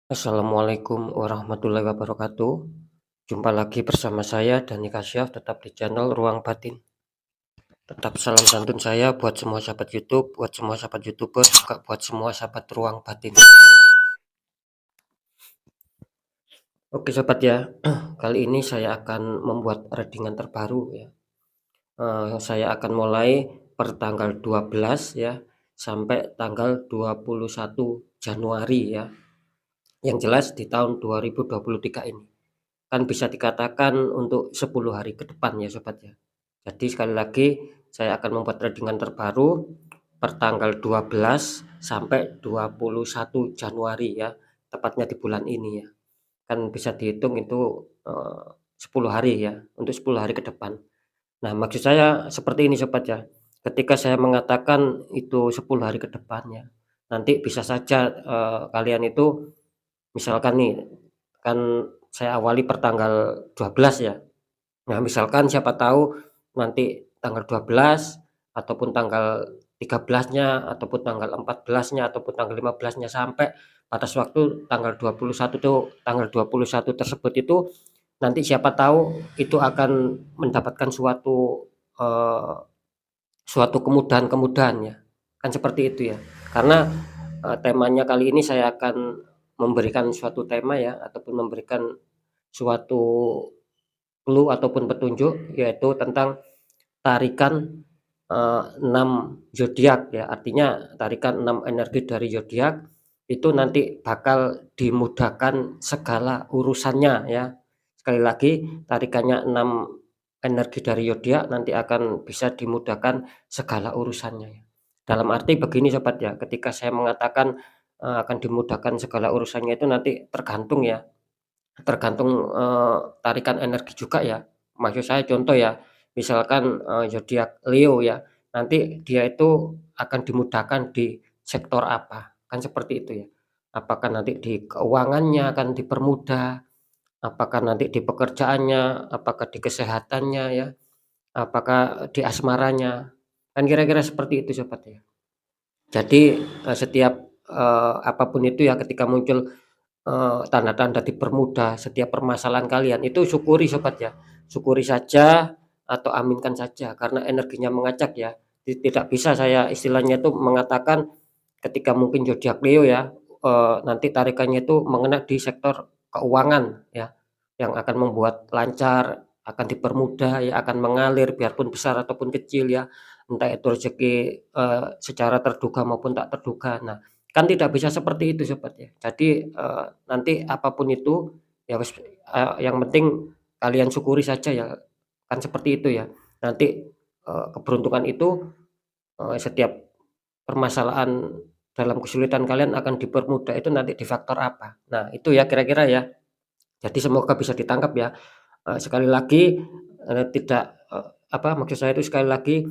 Assalamualaikum warahmatullahi wabarakatuh. Jumpa lagi bersama saya Dani Kasyaf, tetap di channel Ruang Batin. Tetap salam santun saya buat semua sahabat YouTube, buat semua sahabat YouTuber, juga buat semua sahabat Ruang Batin. Oke sobat ya, kali ini saya akan membuat readingan terbaru ya. Saya akan mulai per tanggal 12 ya sampai tanggal 21 Januari ya. Yang jelas di tahun 2023 ini. Kan bisa dikatakan untuk 10 hari ke depan ya sobat ya. Jadi sekali lagi saya akan membuat readingan terbaru per tanggal 12 sampai 21 Januari ya, tepatnya di bulan ini ya. Kan bisa dihitung itu 10 hari ya, untuk 10 hari ke depan. Nah, maksud saya seperti ini sobat ya. Ketika saya mengatakan itu 10 hari ke depan ya, nanti bisa saja kalian itu misalkan nih kan saya awali per tanggal 12 ya. Nah, misalkan siapa tahu nanti tanggal 12 ataupun tanggal 13-nya ataupun tanggal 14-nya ataupun tanggal 15-nya sampai batas waktu tanggal 21 tuh tanggal 21 tersebut itu nanti siapa tahu itu akan mendapatkan eee, suatu kemudahan-kemudahan ya. Kan seperti itu ya. Karena, temanya kali ini saya akan memberikan suatu tema ya ataupun memberikan suatu clue ataupun petunjuk yaitu tentang tarikan, 6 zodiak ya, artinya tarikan 6 energi dari zodiak itu nanti bakal dimudahkan segala urusannya ya. Sekali lagi tarikannya 6 energi dari zodiak nanti akan bisa dimudahkan segala urusannya ya. Dalam arti begini sobat ya, ketika saya mengatakan, akan dimudahkan segala urusannya itu nanti tergantung ya, tergantung, tarikan energi juga ya. Maksud saya contoh ya, misalkan, zodiak Leo ya, nanti dia itu akan dimudahkan di sektor apa, kan seperti itu ya. Apakah nanti di keuangannya akan dipermudah, apakah nanti di pekerjaannya, apakah di kesehatannya ya, apakah di asmaranya, kan kira-kira seperti itu sobat ya. Jadi, setiap, apa itu ya ketika muncul tanda-tanda dipermudah setiap permasalahan kalian, itu syukuri sobat ya, syukuri saja atau aminkan saja karena energinya mengajak ya. Tidak bisa saya istilahnya itu mengatakan ketika mungkin zodiak Leo ya, nanti tarikannya itu mengena di sektor keuangan ya, yang akan membuat lancar, akan dipermudah ya, akan mengalir biarpun besar ataupun kecil ya, entah itu rezeki, secara terduga maupun tak terduga. Nah, kan tidak bisa seperti itu sobat ya. Jadi, nanti apapun itu ya wis, yang penting kalian syukuri saja ya, kan seperti itu ya. Nanti, keberuntungan itu, setiap permasalahan dalam kesulitan kalian akan dipermudah itu nanti di faktor apa. Nah itu ya kira-kira ya. Jadi semoga bisa ditangkap ya. Sekali lagi, tidak, maksud saya itu sekali lagi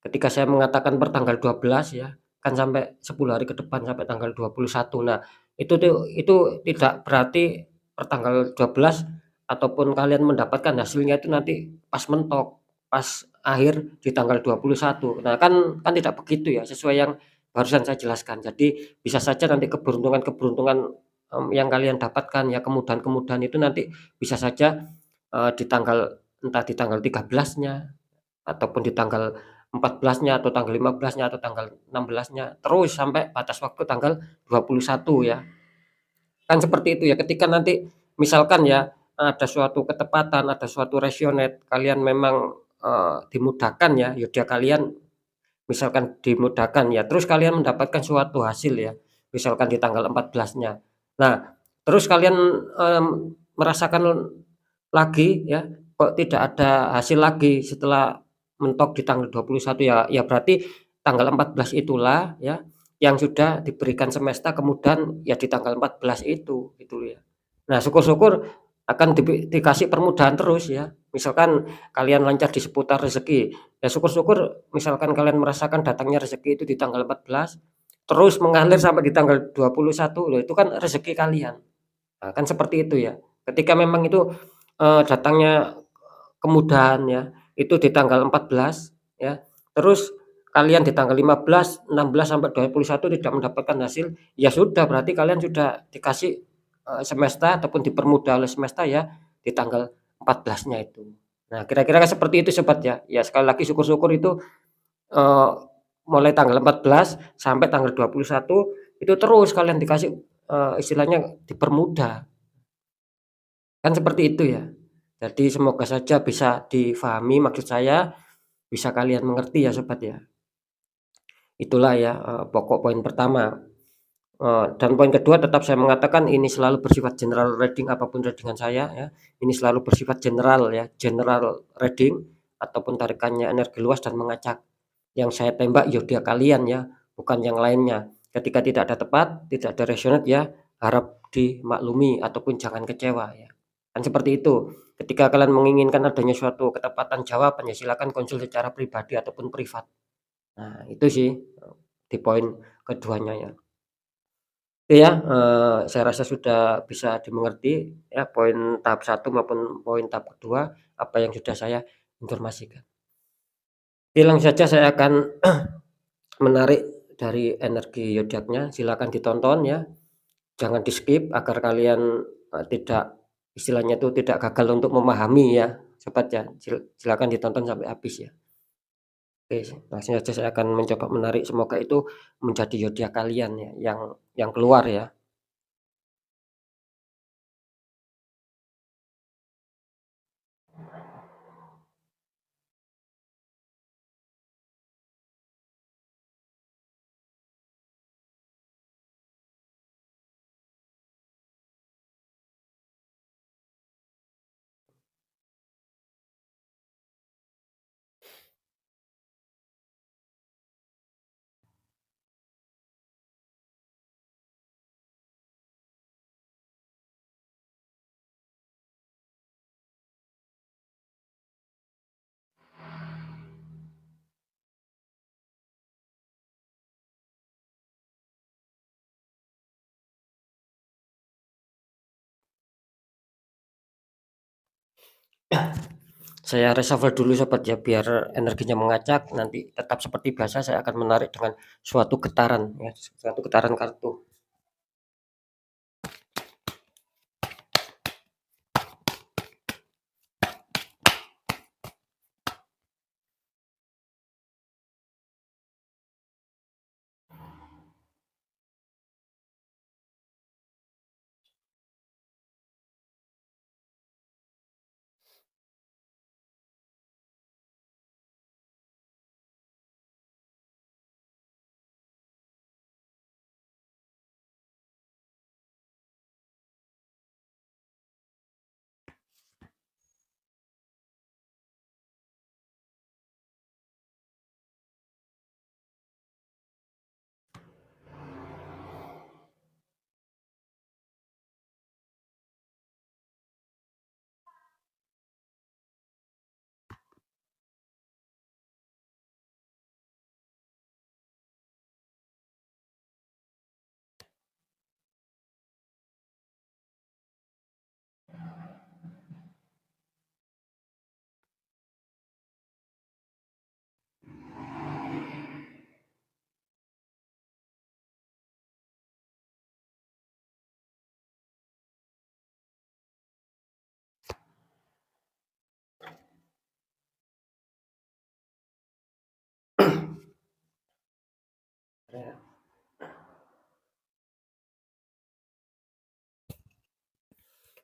ketika saya mengatakan per tanggal 12 ya, kan sampai 10 hari ke depan sampai tanggal 21. Nah, itu tidak berarti per tanggal 12 ataupun kalian mendapatkan hasilnya itu nanti pas mentok, pas akhir di tanggal 21. Nah, kan tidak begitu ya, sesuai yang barusan saya jelaskan. Jadi bisa saja nanti keberuntungan-keberuntungan, yang kalian dapatkan ya, kemudahan-kemudahan itu nanti bisa saja, di tanggal entah di tanggal 13-nya ataupun di tanggal 14-nya atau tanggal 15-nya atau tanggal 16-nya, terus sampai batas waktu tanggal 21 ya. Kan seperti itu ya, ketika nanti misalkan ya, ada suatu ketepatan, ada suatu rasionet, kalian memang, dimudahkan ya, yaudah kalian misalkan dimudahkan ya, terus kalian mendapatkan suatu hasil ya, misalkan di tanggal 14-nya. Nah, terus kalian, merasakan lagi ya, kok tidak ada hasil lagi setelah mentok di tanggal 21 ya, ya berarti tanggal 14 itulah ya, yang sudah diberikan semesta kemudahan ya di tanggal 14 itu, gitu ya. Nah, syukur-syukur akan dikasih permudahan terus ya. Misalkan kalian lancar di seputar rezeki, ya syukur-syukur misalkan kalian merasakan datangnya rezeki itu di tanggal 14, terus mengalir sampai di tanggal 21, loh itu kan rezeki kalian. Nah, kan seperti itu ya. Ketika memang itu, datangnya kemudahan ya, itu di tanggal 14 ya, terus kalian di tanggal 15, 16 sampai 21 tidak mendapatkan hasil, ya sudah berarti kalian sudah dikasih semesta ataupun dipermudah oleh semesta ya di tanggal 14-nya itu. Nah, kira-kira seperti itu Sobat ya. Ya sekali lagi syukur-syukur itu, eee, mulai tanggal 14 sampai tanggal 21 itu terus kalian dikasih, istilahnya dipermudah, kan seperti itu ya. Jadi semoga saja bisa difahami maksud saya, bisa kalian mengerti ya Sobat ya. Itulah ya, pokok poin pertama. Dan poin kedua tetap saya mengatakan ini selalu bersifat general reading apapun reading saya ya, ini selalu bersifat general ya, general reading ataupun tarikannya energi luas dan mengacak. Yang saya tembak zodiak kalian ya, bukan yang lainnya. Ketika tidak ada tepat, tidak ada resonate ya, harap dimaklumi ataupun jangan kecewa ya. Kan seperti itu. Ketika kalian menginginkan adanya suatu ketepatan jawaban ya silakan konsul secara pribadi ataupun privat. Nah, itu sih di poin keduanya ya. Oke ya, saya rasa sudah bisa dimengerti ya poin tahap satu maupun poin tahap kedua apa yang sudah saya informasikan. Oke, langsung saja saya akan menarik dari energi zodiaknya, silakan ditonton ya, jangan di-skip agar kalian, tidak istilahnya itu tidak gagal untuk memahami ya, Sobat ya, silakan ditonton sampai habis ya. Oke, langsung saja saya akan mencoba menarik semoga itu menjadi zodiak kalian ya yang keluar ya. Saya reshuffle dulu Sobat ya, biar energinya mengacak, nanti tetap seperti biasa saya akan menarik dengan suatu getaran ya, suatu getaran kartu.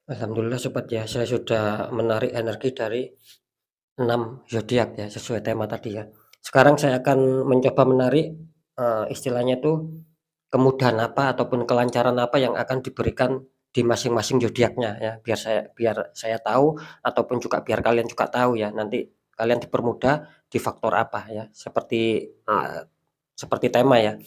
Alhamdulillah Sobat ya, saya sudah menarik energi dari 6 zodiak ya, sesuai tema tadi ya. Sekarang saya akan mencoba menarik, istilahnya tuh kemudahan apa ataupun kelancaran apa yang akan diberikan di masing-masing zodiaknya ya, biar saya tahu ataupun juga biar kalian juga tahu ya, nanti kalian dipermudah di faktor apa ya, seperti tema ya.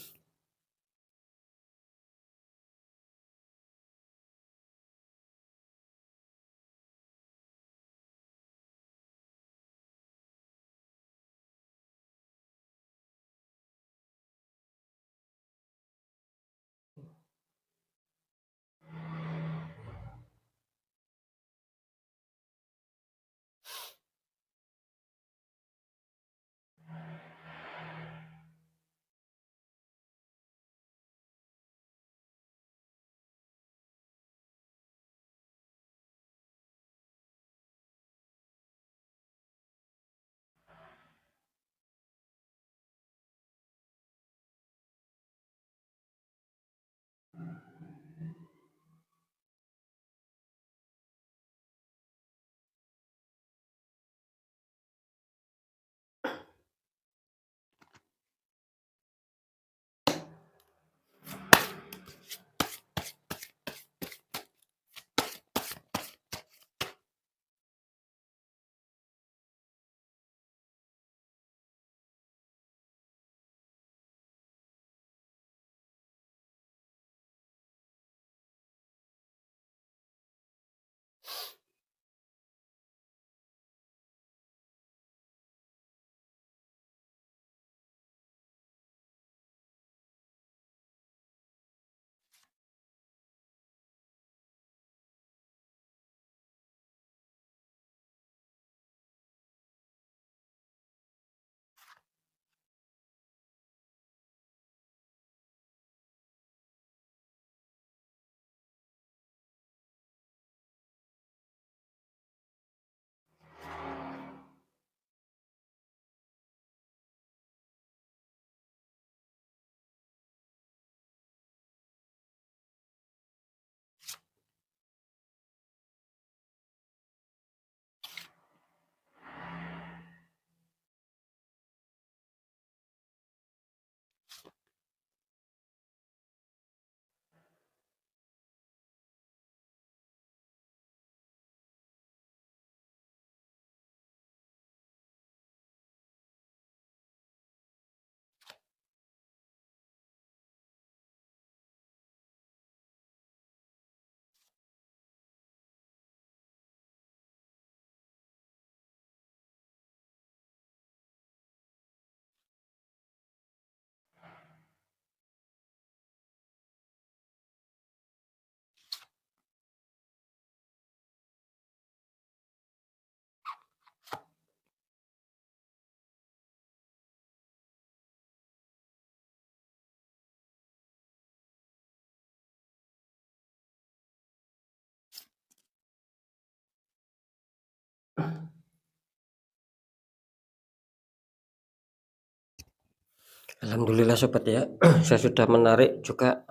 Alhamdulillah sobat ya, saya sudah menarik juga,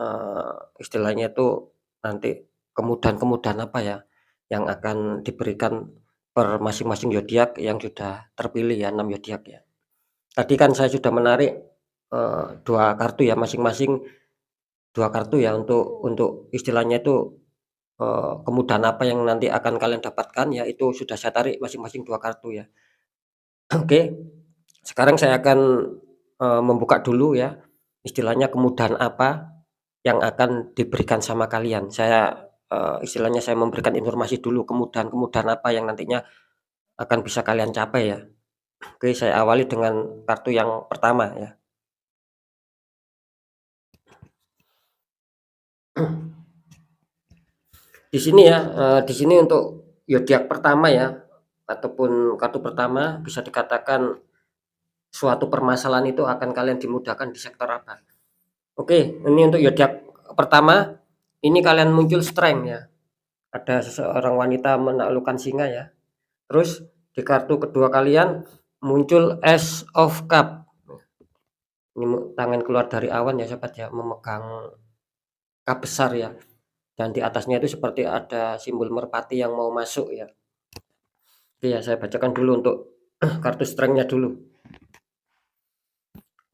istilahnya itu nanti kemudahan-kemudahan apa ya, yang akan diberikan per masing-masing zodiak yang sudah terpilih ya, 6 zodiak ya. Tadi kan saya sudah menarik, 2 kartu ya, masing-masing 2 kartu ya untuk istilahnya itu, kemudahan apa yang nanti akan kalian dapatkan ya, itu sudah saya tarik masing-masing 2 kartu ya. Oke, sekarang saya akan, membuka dulu ya, istilahnya kemudahan apa yang akan diberikan sama kalian. Saya, istilahnya saya memberikan informasi dulu kemudahan-kemudahan apa yang nantinya akan bisa kalian capai ya. Oke, saya awali dengan kartu yang pertama ya. Di sini ya, di sini untuk zodiak pertama ya, ataupun kartu pertama bisa dikatakan suatu permasalahan itu akan kalian dimudahkan di sektor apa. Oke, ini untuk zodiak pertama, ini kalian muncul strength ya. Ada seseorang wanita menaklukkan singa ya. Terus di kartu kedua kalian muncul Ace of Cup. Ini tangan keluar dari awan ya sobat ya, memegang cup besar ya. Dan di atasnya itu seperti ada simbol merpati yang mau masuk ya. Oke ya, saya bacakan dulu untuk kartu strength-nya dulu.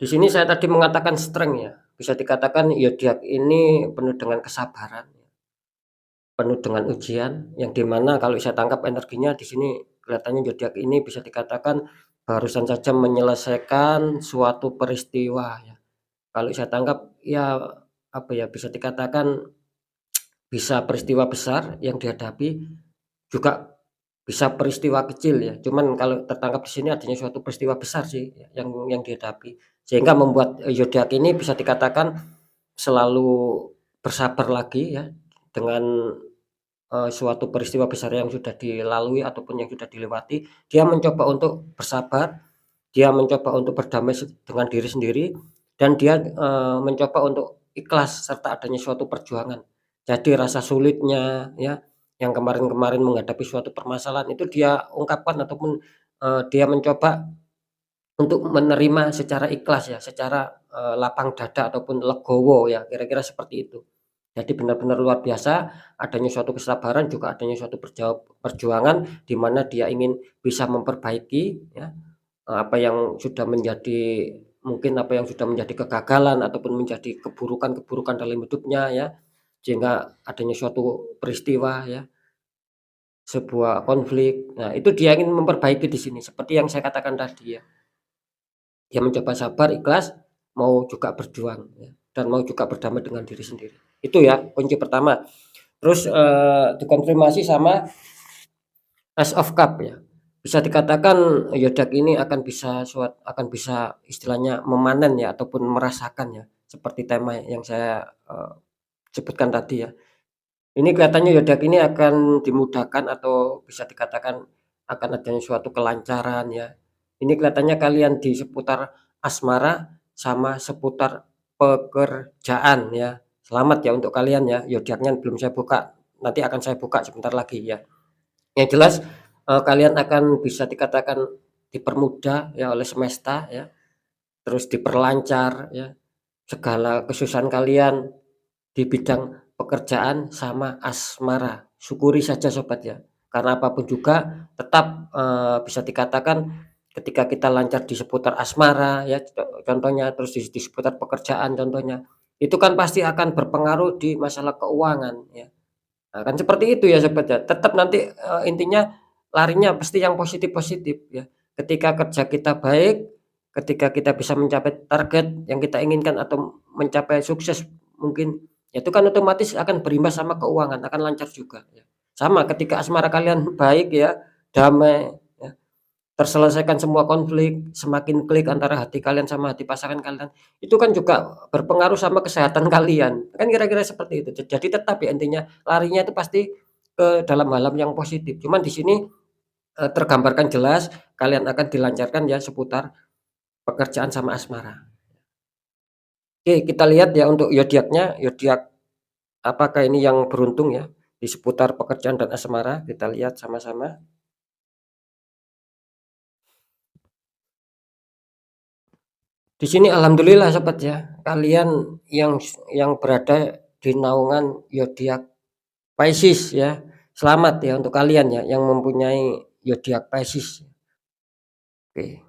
Di sini saya tadi mengatakan strength ya. Bisa dikatakan zodiak ini penuh dengan kesabaran, penuh dengan ujian, yang dimana kalau saya tangkap energinya di sini kelihatannya zodiak ini bisa dikatakan barusan saja menyelesaikan suatu peristiwa ya. Kalau saya tangkap ya apa ya, bisa dikatakan bisa peristiwa besar yang dihadapi, juga bisa peristiwa kecil ya. Cuman kalau tertangkap di sini adanya suatu peristiwa besar sih yang dihadapi. Sehingga membuat zodiak ini bisa dikatakan selalu bersabar lagi ya dengan suatu peristiwa besar yang sudah dilalui ataupun yang sudah dilewati, dia mencoba untuk bersabar, dia mencoba untuk berdamai dengan diri sendiri, dan dia, mencoba untuk ikhlas serta adanya suatu perjuangan. Jadi rasa sulitnya ya, yang kemarin-kemarin menghadapi suatu permasalahan itu dia ungkapkan ataupun, dia mencoba untuk menerima secara ikhlas ya, secara, lapang dada ataupun legowo ya, kira-kira seperti itu. Jadi benar-benar luar biasa, adanya suatu kesabaran, juga adanya suatu perjuangan di mana dia ingin bisa memperbaiki ya, apa yang sudah menjadi mungkin apa yang sudah menjadi kegagalan ataupun menjadi keburukan-keburukan dalam hidupnya ya, sehingga adanya suatu peristiwa ya, sebuah konflik. Nah, itu dia ingin memperbaiki di sini seperti yang saya katakan tadi ya. Dia mencoba sabar, ikhlas, mau juga berjuang ya, dan mau juga berdamai dengan diri sendiri. Itu ya kunci pertama. Terus, dikonfirmasi sama Ace of Cup ya. Bisa dikatakan zodiak ini akan bisa istilahnya memanen ya ataupun merasakan ya, seperti tema yang saya, sebutkan tadi ya. Ini kelihatannya zodiak ini akan dimudahkan atau bisa dikatakan akan adanya suatu kelancaran ya. Ini kelihatannya kalian di seputar asmara sama seputar pekerjaan ya. Selamat ya untuk kalian ya, zodiaknya belum saya buka, nanti akan saya buka sebentar lagi ya. Yang jelas, kalian akan bisa dikatakan dipermudah ya oleh semesta ya, terus diperlancar ya, segala kesusahan kalian di bidang pekerjaan sama asmara. Syukuri saja sobat ya, karena apapun juga tetap, bisa dikatakan ketika kita lancar di seputar asmara ya contohnya, terus di seputar pekerjaan contohnya, itu kan pasti akan berpengaruh di masalah keuangan ya. Nah, kan seperti itu ya Sobat ya, tetap nanti, intinya larinya pasti yang positif-positif ya. Ketika kerja kita baik, ketika kita bisa mencapai target yang kita inginkan atau mencapai sukses mungkin, ya itu kan otomatis akan berimbas sama keuangan, akan lancar juga ya. Sama ketika asmara kalian baik ya, damai ya, terselesaikan semua konflik, semakin klik antara hati kalian sama hati pasangan kalian, itu kan juga berpengaruh sama kesehatan kalian, kan kira-kira seperti itu. Jadi tetap ya intinya larinya itu pasti ke dalam hal yang positif, cuman di sini, tergambarkan jelas kalian akan dilancarkan ya seputar pekerjaan sama asmara. Oke, kita lihat ya untuk zodiaknya, zodiak apakah ini yang beruntung ya di seputar pekerjaan dan asmara, kita lihat sama-sama. Di sini alhamdulillah Sobat ya, kalian yang berada di naungan zodiak Pisces ya. Selamat ya untuk kalian ya yang mempunyai zodiak Pisces. Oke.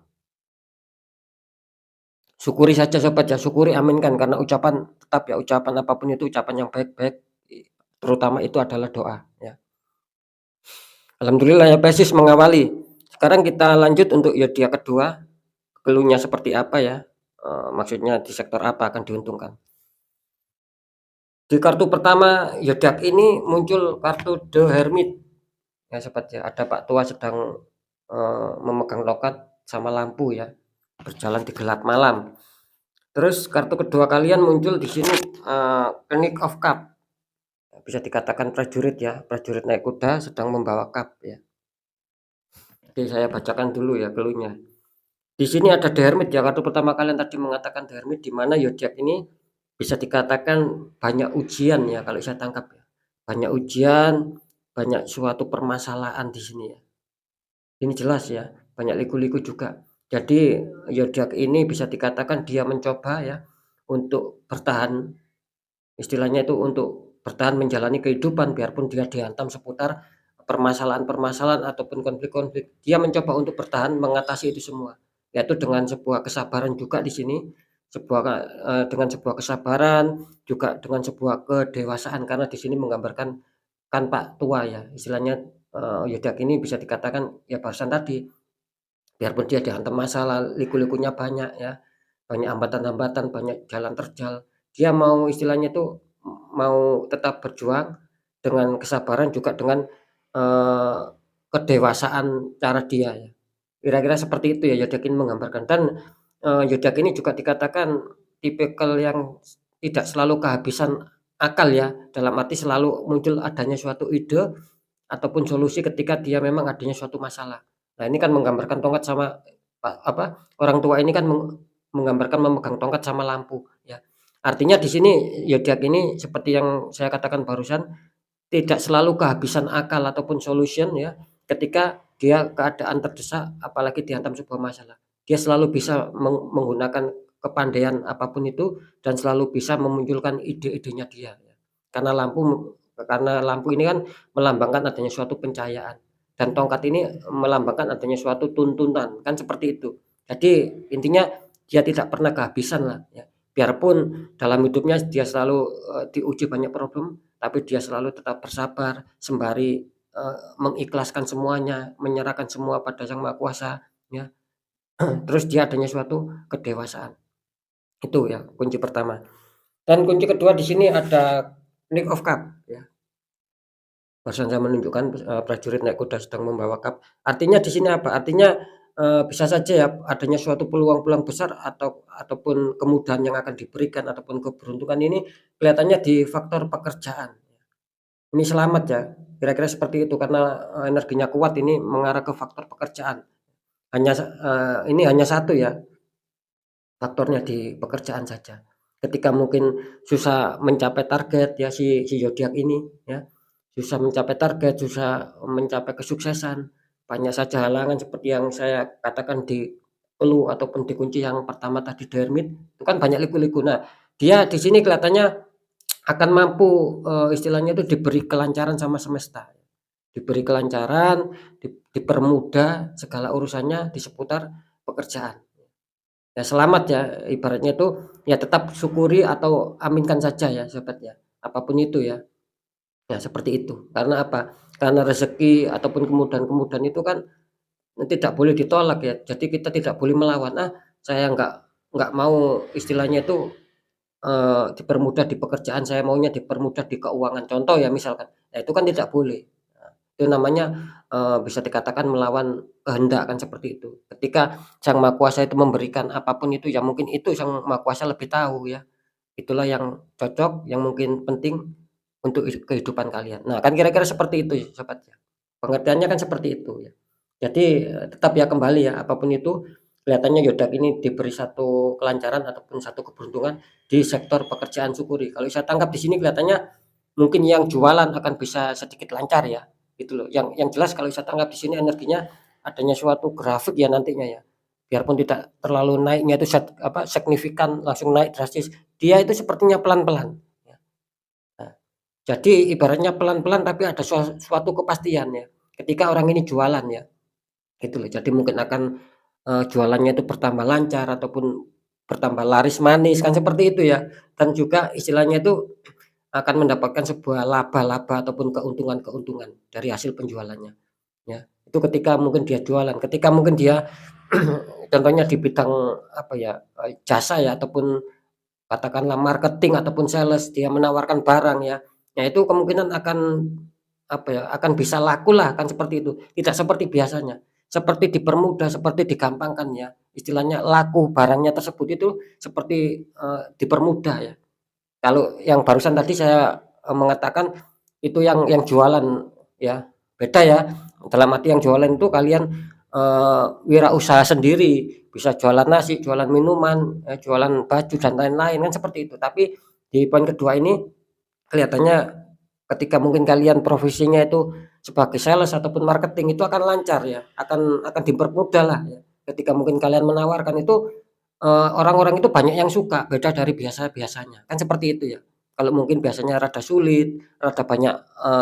Syukuri saja Sobat ya, syukuri, aminkan karena ucapan tetap ya, ucapan apapun itu ucapan yang baik-baik, terutama itu adalah doa ya. Alhamdulillah ya Pisces mengawali. Sekarang kita lanjut untuk zodiak kedua, clue-nya seperti apa ya, maksudnya di sektor apa akan diuntungkan. Di kartu pertama zodiak ini muncul kartu The Hermit ya Sobat ya, ada Pak Tua sedang, memegang tongkat sama lampu ya, berjalan di gelap malam. Terus kartu kedua kalian muncul di sini, Knight of Cup, bisa dikatakan prajurit ya, prajurit naik kuda sedang membawa cup ya. Oke, saya bacakan dulu ya clue-nya. Di sini ada The Hermit ya, kartu pertama kalian tadi mengatakan The Hermit, di mana zodiak ini bisa dikatakan banyak ujian ya kalau saya tangkap ya. Banyak ujian, banyak suatu permasalahan di sini ya. Ini jelas ya, banyak liku-liku juga. Jadi zodiak ini bisa dikatakan dia mencoba ya untuk bertahan, istilahnya itu untuk bertahan menjalani kehidupan biarpun dia dihantam seputar permasalahan-permasalahan ataupun konflik-konflik. Dia mencoba untuk bertahan mengatasi itu semua, yaitu dengan sebuah kesabaran juga di sini, dengan sebuah kesabaran, juga dengan sebuah kedewasaan karena di sini menggambarkan kan Pak Tua ya, istilahnya, zodiak ini bisa dikatakan ya barusan tadi, biarpun dia dihantam masalah, liku-likunya banyak ya, banyak hambatan-hambatan, banyak jalan terjal, dia mau istilahnya itu mau tetap berjuang dengan kesabaran juga dengan, eee, kedewasaan cara dia ya. Kira-kira seperti itu ya zodiak ini menggambarkan dan, zodiak ini juga dikatakan tipikal yang tidak selalu kehabisan akal ya, dalam arti selalu muncul adanya suatu ide ataupun solusi ketika dia memang adanya suatu masalah. Nah, ini kan menggambarkan tongkat sama, orang tua ini kan menggambarkan memegang tongkat sama lampu, ya. Artinya di sini zodiak ini seperti yang saya katakan barusan, tidak selalu kehabisan akal ataupun solution ya, ketika dia keadaan terdesak apalagi dihantam sebuah masalah. Dia selalu bisa menggunakan kepandaian apapun itu dan selalu bisa memunculkan ide-idenya dia, ya. Karena lampu ini kan melambangkan adanya suatu pencahayaan dan tongkat ini melambangkan adanya suatu tuntunan, kan seperti itu. Jadi intinya dia tidak pernah kehabisan lah ya. Biarpun dalam hidupnya dia selalu, diuji banyak problem, tapi dia selalu tetap bersabar sembari, mengikhlaskan semuanya, menyerahkan semua pada Sang Maha Kuasa ya. Terus dia adanya suatu kedewasaan. Itu ya kunci pertama. Dan kunci kedua di sini ada Knight of Cup ya. Barusan saya menunjukkan, prajurit naik kuda sedang membawa cup. Artinya di sini apa? Artinya, bisa saja ya adanya suatu peluang-peluang besar ataupun kemudahan yang akan diberikan ataupun keberuntungan ini kelihatannya di faktor pekerjaan. Ini selamat ya, kira-kira seperti itu karena, energinya kuat ini mengarah ke faktor pekerjaan. Ini hanya satu ya, faktornya di pekerjaan saja. Ketika mungkin susah mencapai target ya si zodiak ini ya, susah mencapai target, susah mencapai kesuksesan, banyak saja halangan seperti yang saya katakan di clue ataupun di kunci yang pertama tadi Dermit, itu kan banyak liku-liku. Nah, dia di sini kelihatannya akan mampu, istilahnya itu diberi kelancaran sama semesta. diberi kelancaran, dipermudah segala urusannya di seputar pekerjaan. Ya selamat ya, ibaratnya itu ya tetap syukuri atau aminkan saja ya sahabat ya, apapun itu ya. Ya seperti itu. Karena apa? Karena rezeki ataupun kemudahan-kemudahan itu kan tidak boleh ditolak ya. Jadi kita tidak boleh melawan, "Ah, saya nggak mau," istilahnya itu, dipermudah di pekerjaan, saya maunya dipermudah di keuangan. Contoh ya misalkan, nah itu kan tidak boleh. Nah, itu namanya, bisa dikatakan melawan kehendak kan seperti itu. Ketika Sang Maha Kuasa itu memberikan apapun itu, ya mungkin itu Sang Maha Kuasa lebih tahu ya. Itulah yang cocok, yang mungkin penting untuk kehidupan kalian. Nah, kan kira-kira seperti itu ya, Sobat, ya. Pengertiannya kan seperti itu ya. Jadi, tetap ya kembali ya, apapun itu kelihatannya Yodak ini diberi satu kelancaran ataupun satu keberuntungan di sektor pekerjaan, syukuri. Kalau saya tangkap di sini kelihatannya mungkin yang jualan akan bisa sedikit lancar ya, gitu loh. Yang jelas kalau saya tangkap di sini energinya adanya suatu grafik ya nantinya ya. Biarpun tidak terlalu naiknya itu signifikan langsung naik drastis, dia itu sepertinya pelan-pelan, ya. Nah, jadi ibaratnya pelan-pelan tapi ada suatu kepastian ya, ketika orang ini jualan ya, gitu loh. Jadi mungkin akan, jualannya itu bertambah lancar ataupun bertambah laris manis kan seperti itu ya. Dan juga istilahnya itu akan mendapatkan sebuah laba-laba ataupun keuntungan-keuntungan dari hasil penjualannya, ya. Itu ketika mungkin dia jualan, ketika mungkin dia contohnya di bidang apa ya, jasa ya ataupun katakanlah marketing ataupun sales, dia menawarkan barang ya. Nah itu kemungkinan akan apa ya, akan bisa lakulah kan seperti itu. Tidak seperti biasanya, seperti dipermudah, seperti digampangkan ya. Istilahnya laku barangnya tersebut itu seperti, dipermudah ya. Kalau yang barusan tadi saya, mengatakan itu yang jualan ya, beda ya. Dalam arti yang jualan itu kalian, wirausaha sendiri, bisa jualan nasi, jualan minuman, jualan baju dan lain-lain kan seperti itu. Tapi di poin kedua ini kelihatannya ketika mungkin kalian profesinya itu sebagai sales ataupun marketing itu akan lancar ya, akan dipermudahlah ya. Ketika mungkin kalian menawarkan itu, orang-orang itu banyak yang suka, beda dari biasanya, kan seperti itu ya. Kalau mungkin biasanya rada sulit, rada banyak,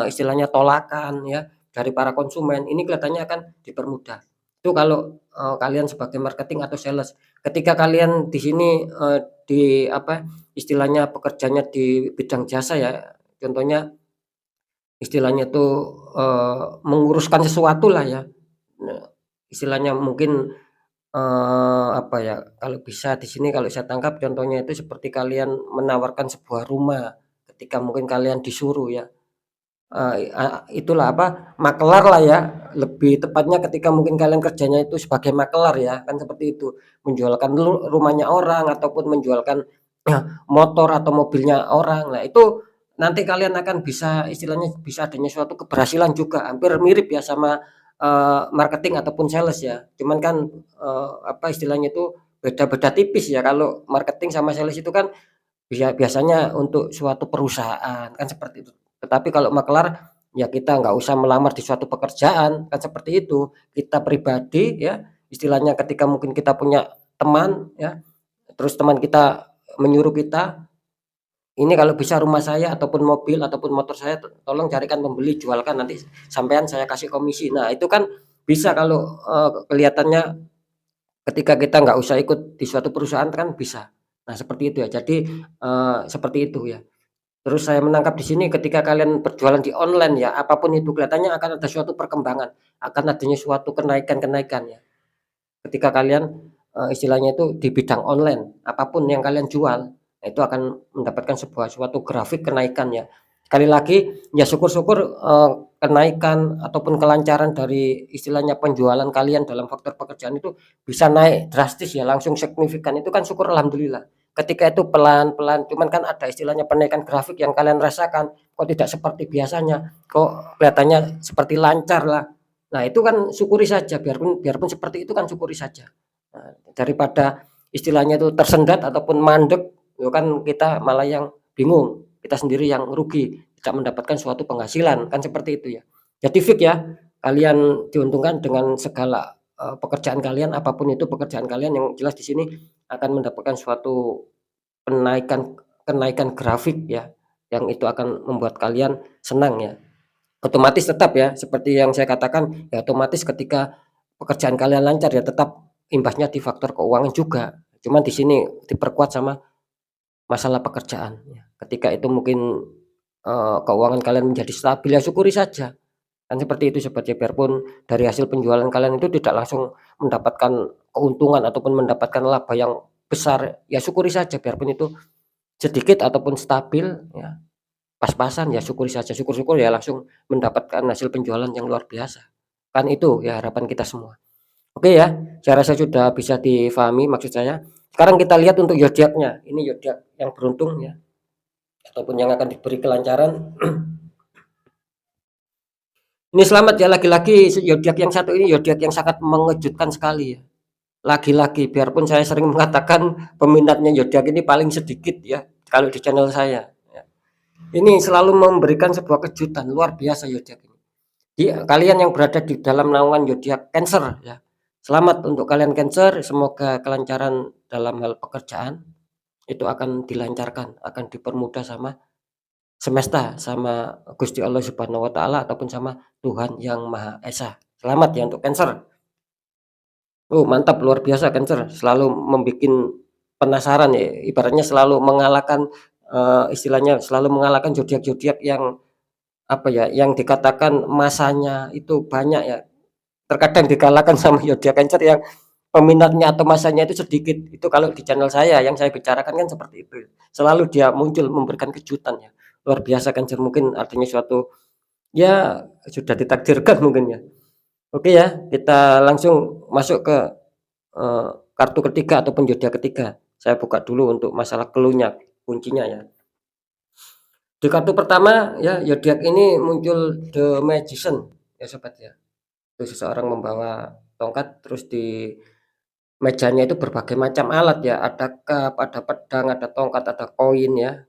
istilahnya tolakan ya, dari para konsumen, ini kelihatannya akan dipermudah. Itu kalau, kalian sebagai marketing atau sales. Ketika kalian di sini, di apa, istilahnya pekerjaannya di bidang jasa ya, contohnya istilahnya tuh, menguruskan sesuatu lah ya. Nah, istilahnya mungkin apa ya, kalau bisa di sini kalau saya tangkap contohnya itu seperti kalian menawarkan sebuah rumah, ketika mungkin kalian disuruh ya, itulah apa, makelar lah ya, lebih tepatnya ketika mungkin kalian kerjanya itu sebagai makelar ya, kan seperti itu. Menjualkan rumahnya orang ataupun menjualkan motor atau mobilnya orang. Nah itu nanti kalian akan bisa istilahnya bisa adanya suatu keberhasilan juga, hampir mirip ya sama, marketing ataupun sales ya. Cuman kan, apa istilahnya itu beda-beda tipis ya, kalau marketing sama sales itu kan biasanya untuk suatu perusahaan, kan seperti itu. Tetapi kalau makelar, ya kita nggak usah melamar di suatu pekerjaan, kan seperti itu. Kita pribadi ya, istilahnya ketika mungkin kita punya teman ya, terus teman kita menyuruh kita, "Ini kalau bisa rumah saya ataupun mobil ataupun motor saya tolong carikan pembeli, jualkan nanti sampean saya kasih komisi." Nah itu kan bisa kalau, kelihatannya ketika kita nggak usah ikut di suatu perusahaan kan bisa. Nah seperti itu ya. Jadi, seperti itu ya. Terus saya menangkap di sini ketika kalian berjualan di online ya, apapun itu kelihatannya akan ada suatu perkembangan, akan adanya suatu kenaikan-kenaikan ya. Ketika kalian, istilahnya itu di bidang online, apapun yang kalian jual, nah itu akan mendapatkan suatu grafik kenaikan ya. Sekali lagi, ya syukur-syukur, kenaikan ataupun kelancaran dari istilahnya penjualan kalian dalam faktor pekerjaan itu bisa naik drastis ya, langsung signifikan, itu kan syukur alhamdulillah. Ketika itu pelan-pelan, cuman kan ada istilahnya penaikan grafik yang kalian rasakan, kok tidak seperti biasanya, kok kelihatannya seperti lancar lah. Nah itu kan syukuri saja, biarpun biarpun seperti itu kan syukuri saja. Nah, daripada istilahnya itu tersendat ataupun mandek, itu kan kita malah yang bingung, kita sendiri yang rugi, tidak mendapatkan suatu penghasilan, kan seperti itu ya. Jadi fix ya, kalian diuntungkan dengan segala, pekerjaan kalian, apapun itu pekerjaan kalian, yang jelas di sini akan mendapatkan suatu kenaikan kenaikan grafik ya, yang itu akan membuat kalian senang ya. otomatis tetap ya, seperti yang saya katakan, ya otomatis ketika pekerjaan kalian lancar ya tetap imbasnya di faktor keuangan juga. Cuman di sini diperkuat sama masalah pekerjaan ya. Ketika itu mungkin, keuangan kalian menjadi stabil ya syukuri saja. Kan seperti itu seperti biarpun dari hasil penjualan kalian itu tidak langsung mendapatkan keuntungan ataupun mendapatkan laba yang besar, ya syukuri saja biarpun itu sedikit ataupun stabil ya, pas-pasan ya syukuri saja, syukur-syukur ya langsung mendapatkan hasil penjualan yang luar biasa. Kan itu ya harapan kita semua. Oke ya, saya rasa sudah bisa difahami maksud saya. Sekarang kita lihat untuk zodiaknya. Ini zodiak yang beruntung ya, ataupun yang akan diberi kelancaran. Ini selamat ya laki-laki zodiak yang satu ini zodiak yang sangat mengejutkan sekali ya. Laki-laki, biarpun saya sering mengatakan peminatnya zodiak ini paling sedikit ya kalau di channel saya. Ya. Ini selalu memberikan sebuah kejutan luar biasa zodiak ini. Kalian yang berada di dalam naungan zodiak Cancer ya. Selamat untuk kalian Cancer, semoga kelancaran dalam hal pekerjaan itu akan dilancarkan, akan dipermudah sama semesta, sama Gusti Allah Subhanahu wa taala ataupun sama Tuhan Yang Maha Esa. Selamat ya untuk Cancer. Oh, mantap luar biasa Cancer, selalu membikin penasaran ya, ibaratnya selalu mengalahkan, istilahnya selalu mengalahkan zodiak-zodiak yang apa ya, yang dikatakan masanya itu banyak ya, terkadang dikalahkan sama zodiak Cancer yang peminatnya atau masanya itu sedikit. Itu kalau di channel saya yang saya bicarakan kan seperti itu. Selalu dia muncul memberikan kejutan ya. Luar biasa Cancer, mungkin artinya suatu ya sudah ditakdirkan mungkin ya. Oke ya, kita langsung masuk ke kartu ketiga ataupun zodiak ketiga. Saya buka dulu untuk masalah clue-nya, kuncinya ya. Di kartu pertama ya zodiak ini muncul The Magician ya sobat ya. Itu seseorang membawa tongkat terus di mejanya itu berbagai macam alat ya, ada cup, ada pedang, ada tongkat, ada koin ya.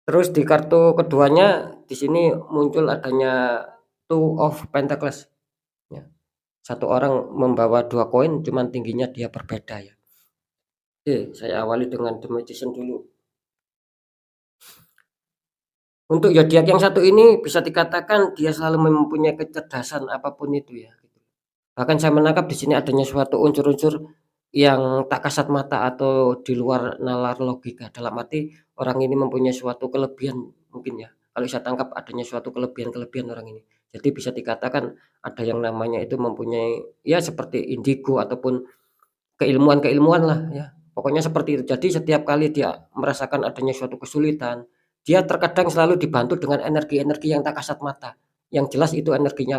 Terus di kartu keduanya di sini muncul adanya Two of Pentacles ya. Satu orang membawa 2 koin cuman tingginya dia berbeda ya. Oke, saya awali dengan The Magician dulu. Untuk zodiak yang satu ini bisa dikatakan dia selalu mempunyai kecerdasan apapun itu ya. Bahkan saya menangkap di sini adanya suatu unsur-unsur yang tak kasat mata atau di luar nalar logika. Dalam arti orang ini mempunyai suatu kelebihan mungkin ya. Kalau saya tangkap adanya suatu kelebihan-kelebihan orang ini. Jadi bisa dikatakan ada yang namanya itu mempunyai ya seperti indigo ataupun keilmuan-keilmuan lah ya. Pokoknya seperti itu. Jadi setiap kali dia merasakan adanya suatu kesulitan, dia terkadang selalu dibantu dengan energi-energi yang tak kasat mata. Yang jelas itu energi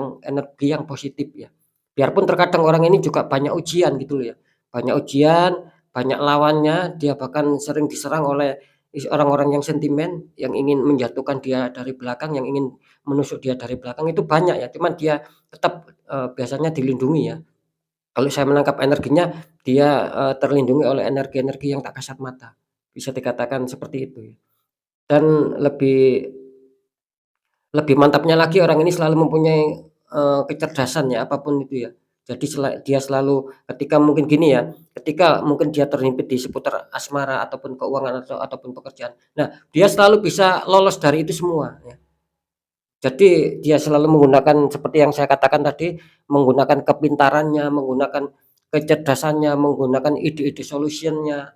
yang positif ya. Biarpun terkadang orang ini juga banyak ujian gitu loh ya. Banyak ujian, banyak lawannya, dia bahkan sering diserang oleh orang-orang yang sentimen, yang ingin menjatuhkan dia dari belakang, yang ingin menusuk dia dari belakang itu banyak ya. Cuman dia tetap biasanya dilindungi ya. Kalau saya menangkap energinya, dia, terlindungi oleh energi-energi yang tak kasat mata, bisa dikatakan seperti itu ya. Dan lebih lebih mantapnya lagi orang ini selalu mempunyai, kecerdasan ya, apapun itu ya. Jadi dia selalu ketika mungkin gini ya, ketika mungkin dia terhimpit di seputar asmara ataupun keuangan ataupun pekerjaan. Nah, dia selalu bisa lolos dari itu semua ya. Jadi dia selalu menggunakan seperti yang saya katakan tadi, menggunakan kepintarannya, menggunakan kecerdasannya, menggunakan ide-ide solution-nya,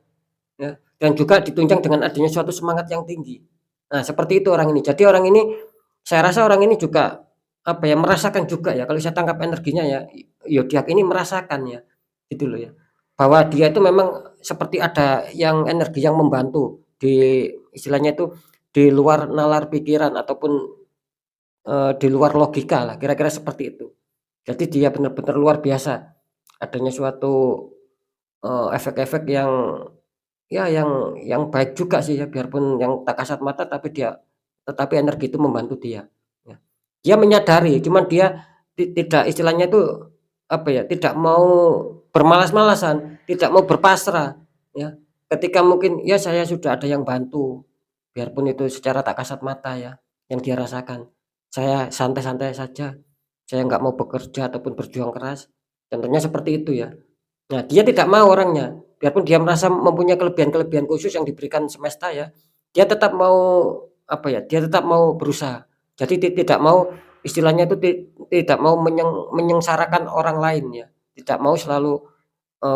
ya, dan juga ditunjang dengan adanya suatu semangat yang tinggi. Nah, seperti itu orang ini. Jadi orang ini, saya rasa orang ini juga, apa ya, merasakan juga ya, kalau saya tangkap energinya ya, zodiak ini merasakan ya, gitu loh ya. Bahwa dia itu memang seperti ada yang energi yang membantu di istilahnya itu, di luar nalar pikiran ataupun di luar logika lah, kira-kira seperti itu. Jadi dia benar-benar luar biasa, adanya suatu, efek-efek yang ya yang baik juga sih ya, biarpun yang tak kasat mata tetapi energi itu membantu dia, ya. Dia menyadari, cuman dia tidak istilahnya itu, apa ya, tidak mau bermalas-malasan, tidak mau berpasrah, ya. Ketika mungkin, ya saya sudah ada yang bantu, biarpun itu secara tak kasat mata ya, yang dia rasakan. Saya santai-santai saja, saya nggak mau bekerja ataupun berjuang keras, contohnya seperti itu ya. Nah, dia tidak mau orangnya, biarpun dia merasa mempunyai kelebihan-kelebihan khusus yang diberikan semesta ya, dia tetap mau, apa ya, dia tetap mau berusaha. Jadi tidak mau istilahnya itu tidak mau menyengsarakan orang lain ya, tidak mau selalu,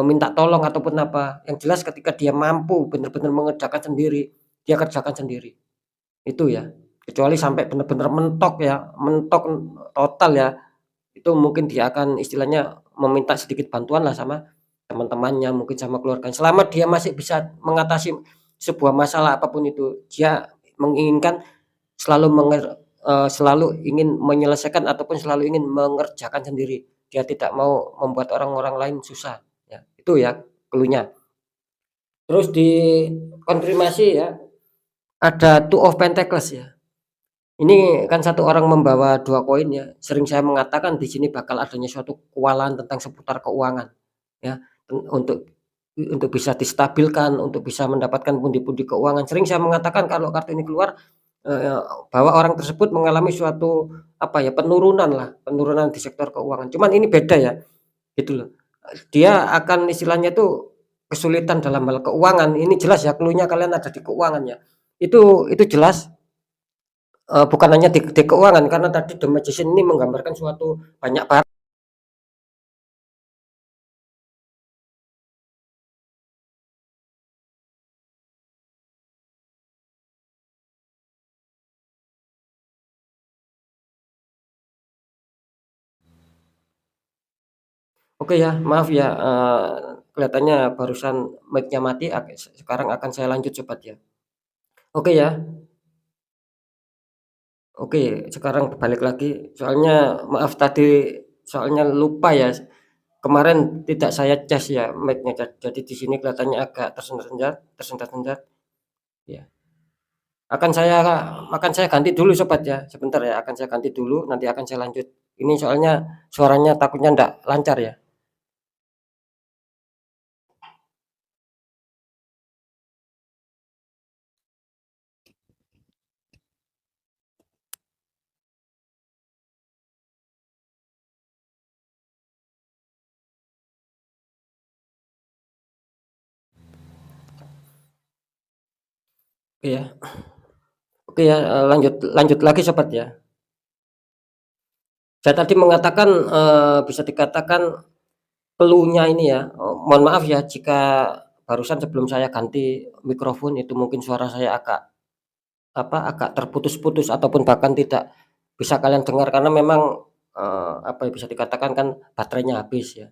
minta tolong ataupun apa, yang jelas ketika dia mampu benar-benar mengerjakan sendiri, dia kerjakan sendiri, itu ya. Kecuali sampai benar-benar mentok ya, mentok total ya, itu mungkin dia akan istilahnya meminta sedikit bantuan lah sama teman-temannya, mungkin sama keluarganya. Selama dia masih bisa mengatasi sebuah masalah apapun itu, dia menginginkan selalu selalu ingin menyelesaikan ataupun selalu ingin mengerjakan sendiri. Dia tidak mau membuat orang-orang lain susah, ya. Itu ya clue-nya. Terus di konfirmasi ya, ada Two of Pentacles ya. Ini kan satu orang membawa 2 koin ya, sering saya mengatakan di sini bakal adanya suatu kewalahan tentang seputar keuangan, ya. Untuk bisa distabilkan, untuk bisa mendapatkan pundi-pundi keuangan. Sering saya mengatakan kalau kartu ini keluar, eee, bahwa orang tersebut mengalami suatu, apa ya, penurunan di sektor keuangan. Cuman ini beda ya, gitu loh. Dia akan istilahnya tuh kesulitan dalam hal keuangan, ini jelas ya clue-nya kalian ada di keuangan ya. Itu jelas. Bukan hanya di keuangan karena tadi The Magician ini menggambarkan suatu banyak barang. Oke ya, maaf ya, kelihatannya barusan mic-nya mati, sekarang akan saya lanjut Sobat ya. Oke ya, oke sekarang balik lagi, soalnya maaf tadi, soalnya lupa ya, kemarin tidak saya cas ya mic-nya, jadi di sini kelihatannya agak tersendat-sendat, ya. Akan saya ganti dulu Sobat ya, sebentar ya, akan saya ganti dulu, nanti akan saya lanjut. Ini soalnya suaranya takutnya ndak lancar ya. Oke ya, oke ya, lanjut lanjut lagi Sobat ya. Saya tadi mengatakan, bisa dikatakan clue-nya ini ya, mohon maaf ya jika barusan sebelum saya ganti mikrofon itu mungkin suara saya agak terputus-putus ataupun bahkan tidak bisa kalian dengar karena memang, apa ya, bisa dikatakan kan baterainya habis ya.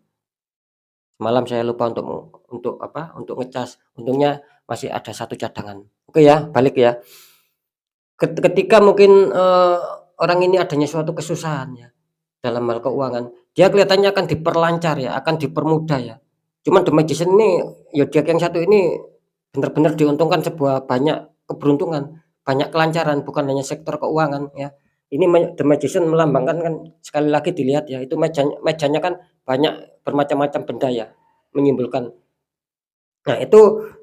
Semalam saya lupa untuk ngecas, untungnya masih ada satu cadangan. Oke ya, balik ya. Ketika mungkin, orang ini adanya suatu kesusahan ya, dalam hal keuangan, dia kelihatannya akan diperlancar ya, akan dipermudah ya. Cuman The Magician ini, zodiak yang satu ini benar-benar diuntungkan sebuah banyak keberuntungan, banyak kelancaran, bukan hanya sektor keuangan ya. Ini The Magician melambangkan kan sekali lagi dilihat ya, itu mejanya kan banyak bermacam-macam benda ya, menyimbolkan. Nah itu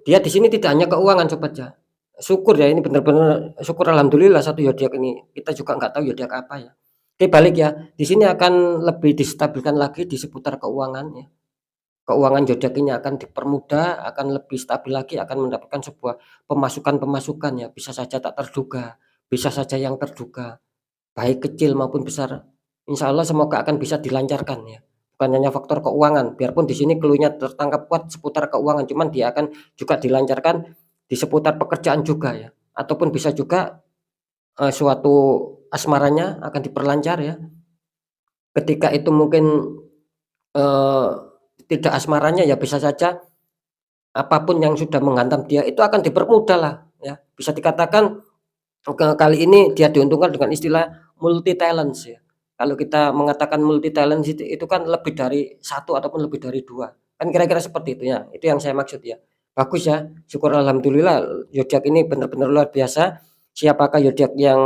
dia di sini tidak hanya keuangan Sobat ya, syukur ya ini benar-benar syukur alhamdulillah satu zodiak ini, kita juga nggak tahu zodiak apa ya. Oke balik ya, di sini akan lebih distabilkan lagi di seputar keuangan ya. Keuangan zodiak ini akan dipermudah, akan lebih stabil lagi, akan mendapatkan sebuah pemasukan-pemasukan ya, bisa saja tak terduga, bisa saja yang terduga, baik kecil maupun besar. Insya Allah semoga akan bisa dilancarkan ya. Bukan hanya faktor keuangan, biarpun di sini clue-nya tertangkap kuat seputar keuangan, cuman dia akan juga dilancarkan di seputar pekerjaan juga ya. Ataupun bisa juga, suatu asmaranya akan diperlancar ya. Ketika itu mungkin, eee, tidak asmaranya ya bisa saja apapun yang sudah menghantam dia itu akan dipermudah lah ya. Bisa dikatakan kali ini dia diuntungkan dengan istilah multi talents ya. Kalau kita mengatakan multi talents itu kan lebih dari satu ataupun lebih dari 2 kan kira-kira seperti itu ya, itu yang saya maksud ya. Bagus ya, syukur alhamdulillah zodiak ini benar-benar luar biasa. Siapakah zodiak yang,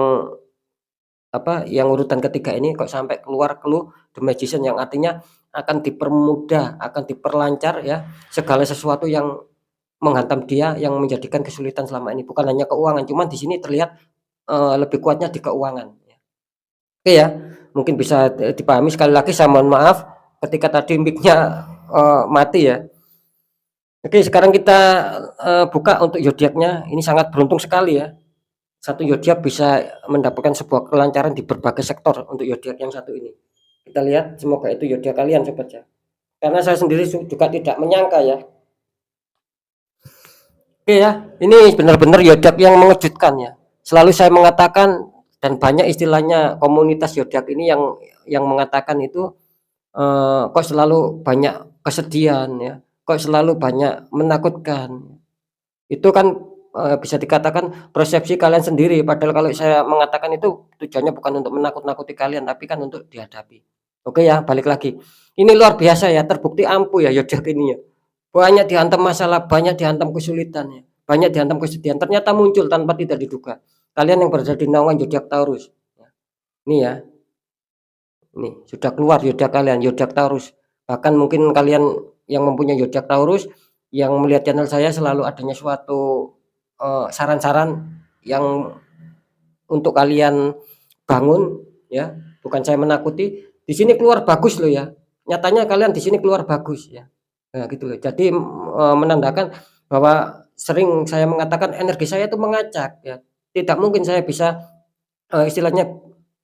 yang urutan ketiga ini kok sampai keluar clue The Magician yang artinya akan dipermudah, akan diperlancar ya, segala sesuatu yang menghantam dia, yang menjadikan kesulitan selama ini, bukan hanya keuangan, cuman di sini terlihat lebih kuatnya di keuangan, ya. Oke ya, mungkin bisa dipahami. Sekali lagi saya mohon maaf ketika tadi mic-nya, mati ya. Oke sekarang kita, buka untuk zodiaknya, ini sangat beruntung sekali ya, satu zodiak bisa mendapatkan sebuah kelancaran di berbagai sektor untuk zodiak yang satu ini. Kita lihat, semoga itu zodiak kalian sobat ya. Karena saya sendiri juga tidak menyangka ya. Oke ya, ini benar-benar zodiak yang mengejutkan ya. Selalu saya mengatakan dan banyak istilahnya komunitas zodiak ini yang mengatakan itu kok selalu banyak kesedihan ya, kok selalu banyak menakutkan. Itu kan bisa dikatakan persepsi kalian sendiri, padahal kalau saya mengatakan itu tujuannya bukan untuk menakut-nakuti kalian, tapi kan untuk dihadapi. Oke ya, balik lagi. Ini luar biasa ya, terbukti ampuh ya zodiak ini ya. Banyak dihantam masalah, banyak dihantam kesulitan ya, banyak dihantam kesedihan, ternyata muncul tanpa tidak diduga. Kalian yang berada di naungan zodiak Taurus. Ini ya, ini sudah keluar zodiak kalian, zodiak Taurus. Bahkan mungkin kalian yang mempunyai zodiak Taurus yang melihat channel saya selalu adanya suatu saran-saran yang untuk kalian bangun ya, bukan saya menakuti. Di sini keluar bagus loh ya. Nyatanya kalian di sini keluar bagus ya. Nah, gitu loh. Jadi menandakan bahwa sering saya mengatakan energi saya itu mengacak ya. Tidak mungkin saya bisa istilahnya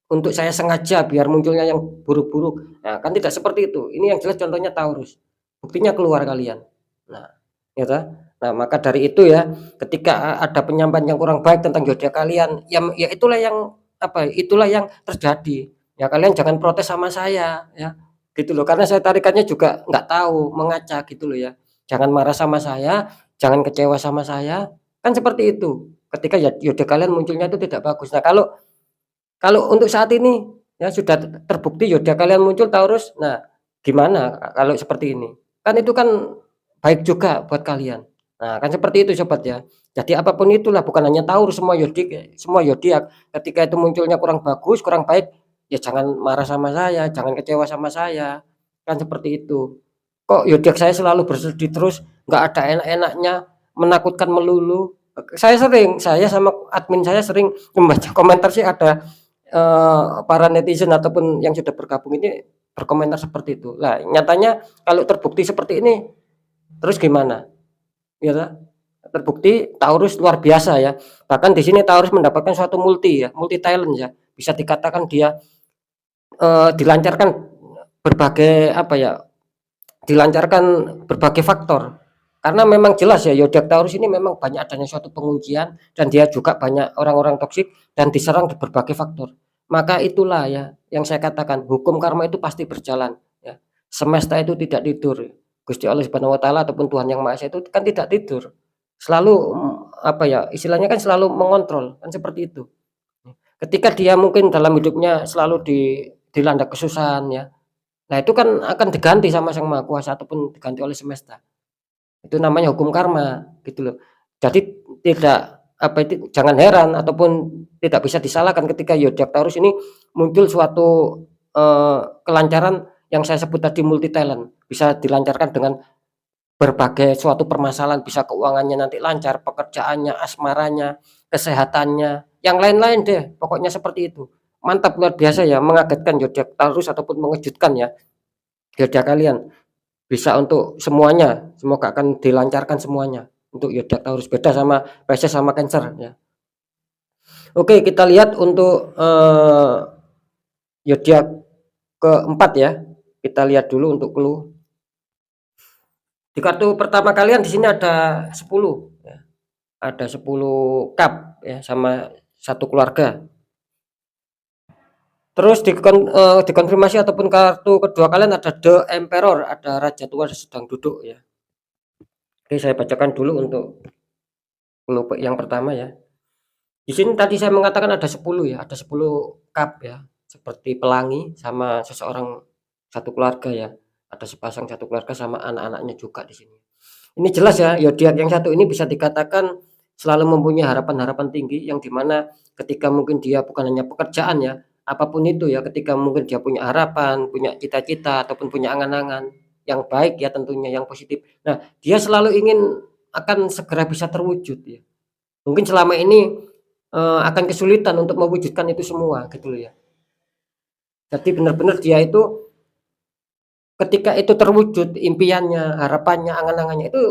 untuk saya sengaja biar munculnya yang buruk-buruk. Nah, kan tidak seperti itu. Ini yang jelas contohnya Taurus. Buktinya keluar kalian. Nah, ya toh? Nah, maka dari itu ya, ketika ada penyampaian yang kurang baik tentang zodiak kalian, ya itulah yang apa? Itulah yang terjadi. Ya kalian jangan protes sama saya ya. Gitu loh. Karena saya tarikannya juga nggak tahu, mengacak gitu loh ya. Jangan marah sama saya, jangan kecewa sama saya. Kan seperti itu. Ketika ya zodiak kalian munculnya itu tidak bagus. Nah, kalau untuk saat ini ya sudah terbukti zodiak kalian muncul Taurus. Nah, gimana kalau seperti ini? Kan itu kan baik juga buat kalian. Nah, kan seperti itu sobat ya. Jadi apapun itulah, bukan hanya Taurus, semua zodiak ketika itu munculnya kurang bagus, kurang baik, ya jangan marah sama saya, jangan kecewa sama saya. Kan seperti itu. Kok zodiak saya selalu bersedih terus, nggak ada enak-enaknya, menakutkan melulu. Saya sama admin saya sering membaca komentar sih ada para netizen ataupun yang sudah bergabung ini berkomentar seperti itu. Lah, nyatanya kalau terbukti seperti ini, terus gimana? Ya kan? Terbukti Taurus luar biasa ya. Bahkan di sini Taurus mendapatkan suatu multi talent ya. Bisa dikatakan dia dilancarkan berbagai apa ya? Dilancarkan berbagai faktor. Karena memang jelas ya zodiak Taurus ini memang banyak adanya suatu pengujian dan dia juga banyak orang-orang toksik dan diserang di berbagai faktor. Maka itulah ya yang saya katakan, hukum karma itu pasti berjalan ya. Semesta itu tidak tidur. Gusti Allah Subhanahu wa taala ataupun Tuhan Yang Maha Esa itu kan tidak tidur. Selalu apa ya, istilahnya kan selalu mengontrol, kan seperti itu. Ketika dia mungkin dalam hidupnya selalu dilanda kesusahan ya. Nah, itu kan akan diganti sama Sang Maha Kuasa ataupun diganti oleh semesta. Itu namanya hukum karma, gitu loh. Jadi tidak apa itu, jangan heran ataupun tidak bisa disalahkan ketika zodiak Taurus ini muncul suatu kelancaran yang saya sebut tadi multi talent. Bisa dilancarkan dengan berbagai suatu permasalahan, bisa keuangannya nanti lancar, pekerjaannya, asmaranya, kesehatannya, yang lain-lain deh. Pokoknya seperti itu. Mantap, luar biasa ya, mengagetkan zodiak Taurus ataupun mengejutkan ya zodiak kalian. Bisa untuk semuanya, semoga akan dilancarkan semuanya untuk zodiak Taurus. Beda sama Pisces sama Cancer ya. Oke, kita lihat untuk zodiak keempat ya. Kita lihat dulu untuk clue. Di kartu pertama kalian di sini ada 10 ya. Ada 10 cup ya sama satu keluarga. Terus dikonfirmasi ataupun kartu kedua kalian ada The Emperor, ada Raja Tua sedang duduk ya. Oke, saya bacakan dulu untuk clue yang pertama ya. Di sini tadi saya mengatakan ada 10 ya, ada 10 cup ya, seperti pelangi sama seseorang satu keluarga ya. Ada sepasang satu keluarga sama anak-anaknya juga di sini. Ini jelas ya, zodiak yang satu ini bisa dikatakan selalu mempunyai harapan-harapan tinggi yang dimana ketika mungkin dia bukan hanya pekerjaan ya, apapun itu ya, ketika mungkin dia punya harapan, punya cita-cita ataupun punya angan-angan yang baik ya tentunya yang positif. Nah, dia selalu ingin akan segera bisa terwujud ya. Mungkin selama ini akan kesulitan untuk mewujudkan itu semua gitu loh ya. Jadi benar-benar dia itu ketika itu terwujud impiannya, harapannya, angan-angannya itu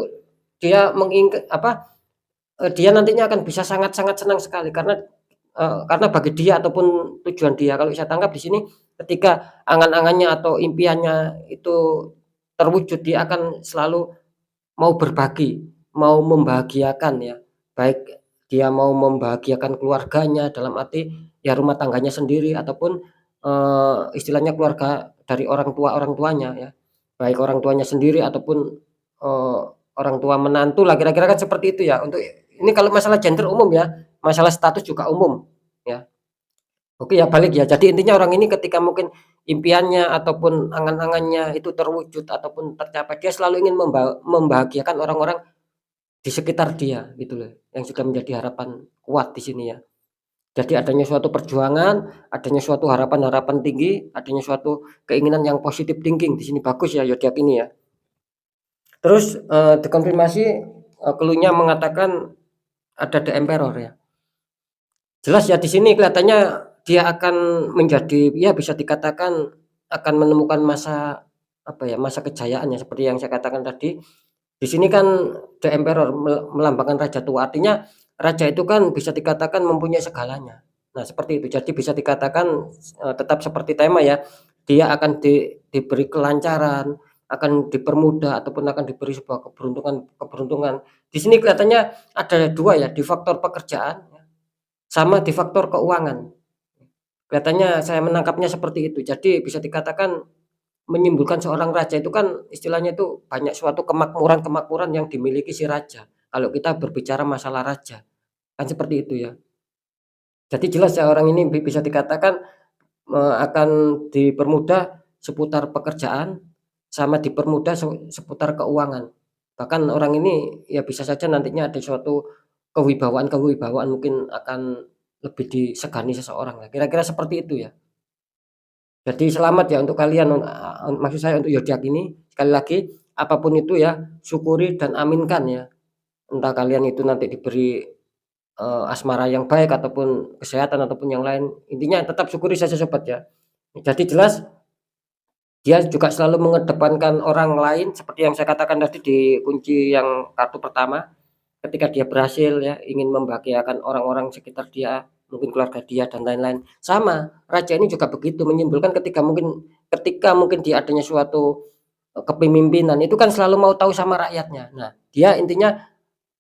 dia mengingat apa dia nantinya akan bisa sangat-sangat senang sekali karena karena bagi dia ataupun tujuan dia. Kalau saya tangkap di sini ketika angan-angannya atau impiannya itu terwujud, dia akan selalu mau berbagi, mau membahagiakan ya, baik dia mau membahagiakan keluarganya dalam arti ya rumah tangganya sendiri ataupun, istilahnya keluarga dari orang tuanya ya, baik orang tuanya sendiri ataupun, eee, orang tua menantu lah kira-kira kan seperti itu ya untuk ini kalau masalah gender umum ya, masalah status juga umum ya. Oke ya balik ya, jadi intinya orang ini ketika mungkin impiannya ataupun angan-angannya itu terwujud ataupun tercapai, dia selalu ingin membahagiakan orang-orang di sekitar dia gitu loh, yang sudah menjadi harapan kuat di sini ya. Jadi adanya suatu perjuangan, adanya suatu harapan-harapan tinggi, adanya suatu keinginan yang positive thinking di sini bagus ya zodiak ini ya. Terus, dikonfirmasi, clue-nya mengatakan ada The Emperor ya. Jelas ya di sini kelihatannya dia akan menjadi ya bisa dikatakan akan menemukan masa, apa ya, masa kejayaan ya seperti yang saya katakan tadi. Di sini kan The Emperor melambangkan raja tua, artinya raja itu kan bisa dikatakan mempunyai segalanya. Nah seperti itu, jadi bisa dikatakan, tetap seperti tema ya, dia akan diberi kelancaran, akan dipermudah ataupun akan diberi sebuah keberuntungan. Di sini kelihatannya ada 2 ya, di faktor pekerjaan ya, sama di faktor keuangan. Kelihatannya saya menangkapnya seperti itu. Jadi bisa dikatakan menyimpulkan seorang raja itu kan istilahnya itu banyak suatu kemakmuran-kemakmuran yang dimiliki si raja, kalau kita berbicara masalah raja, kan seperti itu ya. Jadi jelas ya orang ini bisa dikatakan, akan dipermudah seputar pekerjaan, sama dipermudah seputar keuangan. Bahkan orang ini ya bisa saja nantinya ada suatu kewibawaan-kewibawaan mungkin akan lebih disegani seseorang lah, kira-kira seperti itu ya. Jadi selamat ya untuk kalian, maksud saya untuk zodiak ini, sekali lagi, apapun itu ya, syukuri dan aminkan ya. Entah kalian itu nanti diberi, asmara yang baik ataupun kesehatan ataupun yang lain, intinya tetap syukuri saja sobat ya. Jadi jelas dia juga selalu mengedepankan orang lain seperti yang saya katakan tadi di kunci yang kartu pertama. Ketika dia berhasil ya, ingin membahagiakan orang-orang sekitar dia, mungkin keluarga dia dan lain-lain. Sama, raja ini juga begitu, menyimpulkan ketika mungkin dia adanya suatu, kepemimpinan itu kan selalu mau tahu sama rakyatnya. Nah, dia intinya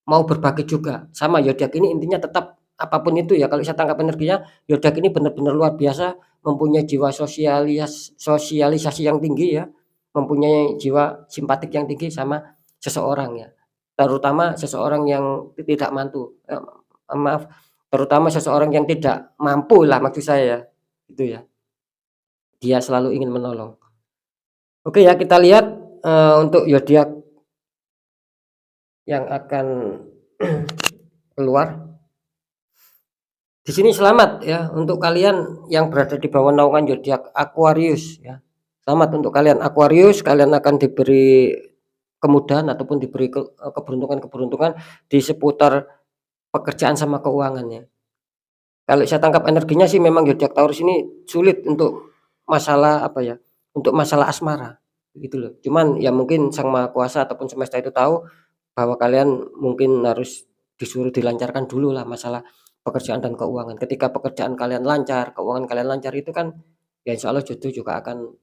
mau berbagi juga, sama zodiak ini intinya tetap apapun itu ya, kalau saya tangkap energinya, zodiak ini benar-benar luar biasa, mempunyai jiwa sosialisasi yang tinggi ya, mempunyai jiwa simpatik yang tinggi sama seseorang ya. Terutama seseorang yang tidak maaf, terutama seseorang yang tidak mampu lah maksud saya ya, gitu ya. Dia selalu ingin menolong. Oke ya kita lihat, untuk zodiak yang akan keluar. Di sini selamat ya untuk kalian yang berada di bawah naungan zodiak Aquarius ya. Selamat untuk kalian Aquarius, kalian akan diberi kemudahan ataupun diberi keberuntungan-keberuntungan di seputar pekerjaan sama keuangan ya. Kalau saya tangkap energinya sih memang zodiak Taurus ini sulit untuk masalah apa ya, untuk masalah asmara gitu loh. Cuman ya mungkin Sang Maha Kuasa ataupun semesta itu tahu bahwa kalian mungkin harus disuruh dilancarkan dulu lah masalah pekerjaan dan keuangan. Ketika pekerjaan kalian lancar, keuangan kalian lancar itu kan ya insya Allah jodoh juga akan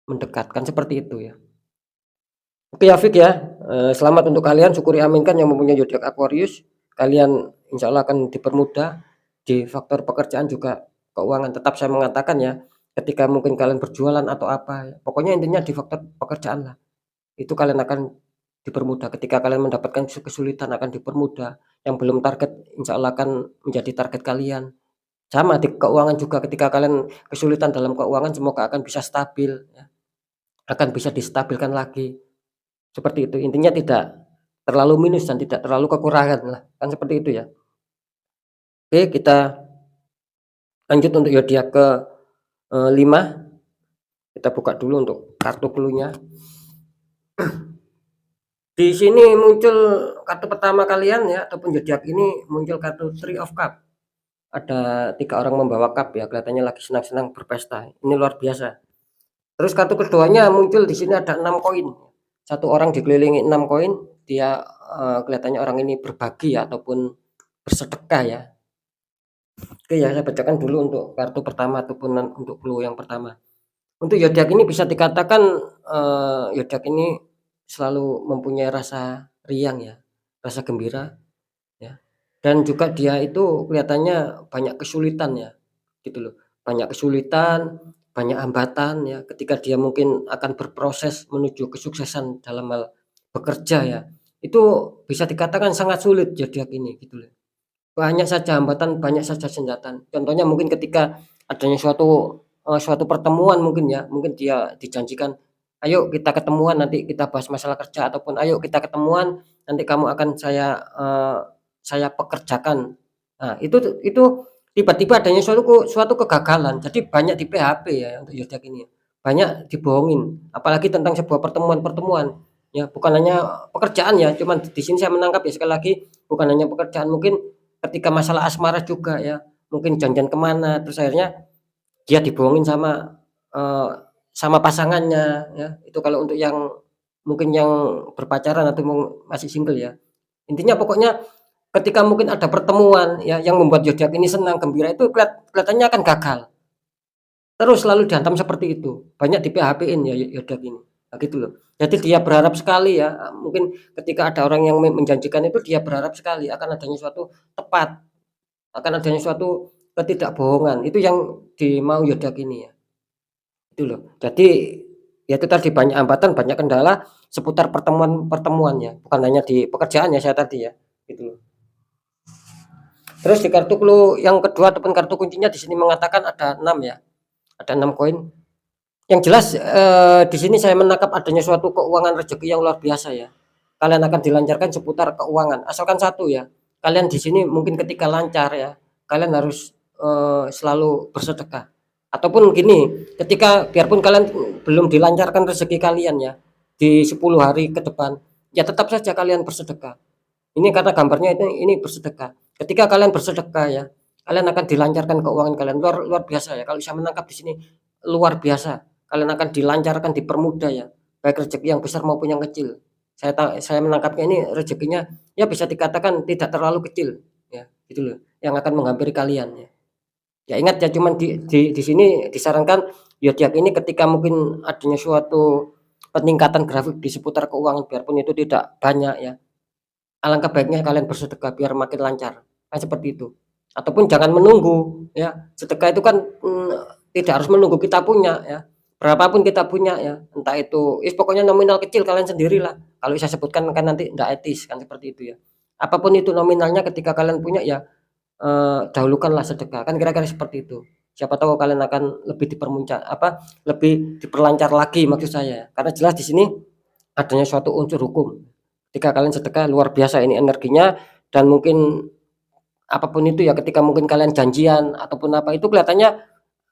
mendekatkan seperti itu ya. Oke ya Fik ya, selamat untuk kalian, syukuri aminkan yang mempunyai zodiak Aquarius. Kalian insya Allah akan dipermudah di faktor pekerjaan juga keuangan. Tetap saya mengatakan ya, ketika mungkin kalian berjualan atau apa, pokoknya intinya di faktor pekerjaan lah. Itu kalian akan dipermudah. Ketika kalian mendapatkan kesulitan akan dipermudah. Yang belum target insya Allah akan menjadi target kalian. Sama di keuangan juga ketika kalian kesulitan dalam keuangan semoga akan bisa stabil ya, akan bisa distabilkan lagi. Seperti itu, intinya tidak terlalu minus dan tidak terlalu kekurangan lah, kan seperti itu ya. Oke, kita lanjut untuk zodiak ke, 5, kita buka dulu untuk kartu clue-nya. Di sini muncul kartu pertama kalian ya, ataupun zodiak ini muncul kartu Three of Cup. Ada 3 orang membawa cup ya, kelihatannya lagi senang-senang berpesta, ini luar biasa. Terus kartu keduanya muncul di sini ada 6 koin, 1 orang dikelilingi 6 koin, dia, kelihatannya orang ini berbagi ya ataupun bersedekah ya. Oke ya, saya bacakan dulu untuk kartu pertama ataupun untuk clue yang pertama. Untuk zodiak ini bisa dikatakan, zodiak ini selalu mempunyai rasa riang ya, rasa gembira ya, dan juga dia itu kelihatannya banyak kesulitan ya, gitu loh. Banyak kesulitan, banyak hambatan ya, ketika dia mungkin akan berproses menuju kesuksesan dalam hal bekerja ya, itu bisa dikatakan sangat sulit zodiak ini, gitu loh. Banyak saja hambatan, banyak saja senjatan. Contohnya mungkin ketika adanya suatu pertemuan mungkin ya, mungkin dia dijanjikan, "Ayo kita ketemuan nanti kita bahas masalah kerja," ataupun, "Ayo kita ketemuan nanti kamu akan saya pekerjakan." Nah, itu tiba-tiba adanya suatu kegagalan, jadi banyak di-PHP ya untuk zodiak ini, banyak dibohongin, apalagi tentang sebuah pertemuan-pertemuan, ya bukan hanya pekerjaan ya, cuman di sini saya menangkap ya sekali lagi, bukan hanya pekerjaan, mungkin ketika masalah asmara juga ya, mungkin janjian kemana terus akhirnya dia dibohongin sama pasangannya ya, itu kalau untuk yang mungkin yang berpacaran atau masih single ya. Intinya pokoknya ketika mungkin ada pertemuan ya, yang membuat zodiak ini senang, gembira itu kelihatannya akan gagal. Terus selalu dihantam seperti itu, banyak di-PHP-in ya zodiak ini, nah gitu loh. Jadi dia berharap sekali ya, mungkin ketika ada orang yang menjanjikan itu dia berharap sekali akan adanya suatu tepat. Akan adanya suatu ketidakbohongan, itu yang dimau zodiak ini ya, itu loh. Jadi, ya itu tadi banyak hambatan, banyak kendala seputar pertemuan-pertemuannya, bukan hanya di pekerjaan ya saya tadi ya, gitu loh. Terus di kartu clue yang kedua ataupun kartu kuncinya di sini mengatakan ada 6 ya, ada 6 koin. Yang jelas, di sini saya menangkap adanya suatu keuangan rezeki yang luar biasa ya. Kalian akan dilancarkan seputar keuangan, asalkan satu ya, kalian di sini mungkin ketika lancar ya, kalian harus, selalu bersedekah. Ataupun gini, ketika biarpun kalian belum dilancarkan rezeki kalian ya, di 10 hari ke depan, ya tetap saja kalian bersedekah. Ini karena gambarnya itu ini bersedekah. Ketika kalian bersedekah ya, kalian akan dilancarkan keuangan kalian, luar luar biasa ya, kalau saya menangkap di sini luar biasa. Kalian akan dilancarkan, dipermudah ya, baik rezeki yang besar maupun yang kecil. Saya menangkapnya ini rezekinya ya bisa dikatakan tidak terlalu kecil ya, gitu loh, yang akan menghampiri kalian ya. Ya ingat ya cuman di sini disarankan zodiak ini ketika mungkin adanya suatu peningkatan grafik di seputar keuangan biarpun itu tidak banyak ya, alangkah baiknya kalian bersedekah biar makin lancar, kan seperti itu. Ataupun jangan menunggu ya, sedekah itu kan, tidak harus menunggu kita punya ya, berapapun kita punya ya, entah itu pokoknya nominal kecil kalian sendirilah, kalau saya sebutkan kan nanti ndak etis kan seperti itu ya. Apapun itu nominalnya ketika kalian punya ya, dahulukanlah sedekah, kan kira-kira seperti itu. Siapa tahu kalian akan lebih lebih diperlancar lagi maksud saya, karena jelas di sini adanya suatu unsur hukum. Ketika kalian sedekah luar biasa ini energinya dan mungkin apapun itu ya ketika mungkin kalian janjian ataupun apa itu kelihatannya,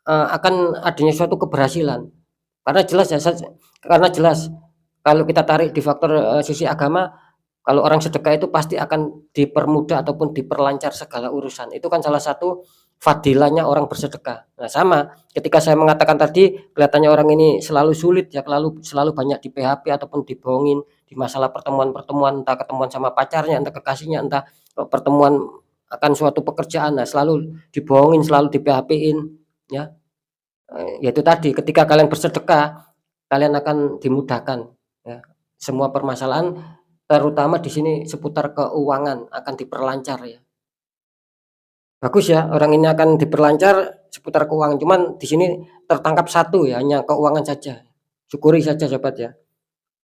akan adanya suatu keberhasilan. Karena jelas ya karena jelas kalau kita tarik di faktor, sisi agama, kalau orang sedekah itu pasti akan dipermudah ataupun diperlancar segala urusan. Itu kan salah satu fadilahnya orang bersedekah. Nah sama, ketika saya mengatakan tadi kelihatannya orang ini selalu sulit ya, selalu selalu banyak di-PHP ataupun dibohongin di masalah pertemuan-pertemuan, entah ketemuan sama pacarnya, entah kekasihnya, entah, pertemuan akan suatu pekerjaan. Nah selalu dibohongin, selalu di-PHP-in ya, ya itu tadi ketika kalian bersedekah, kalian akan dimudahkan ya, semua permasalahan terutama di sini seputar keuangan akan diperlancar ya. Bagus ya, orang ini akan diperlancar seputar keuangan, cuman di sini tertangkap satu ya, hanya keuangan saja. Syukuri saja sobat ya.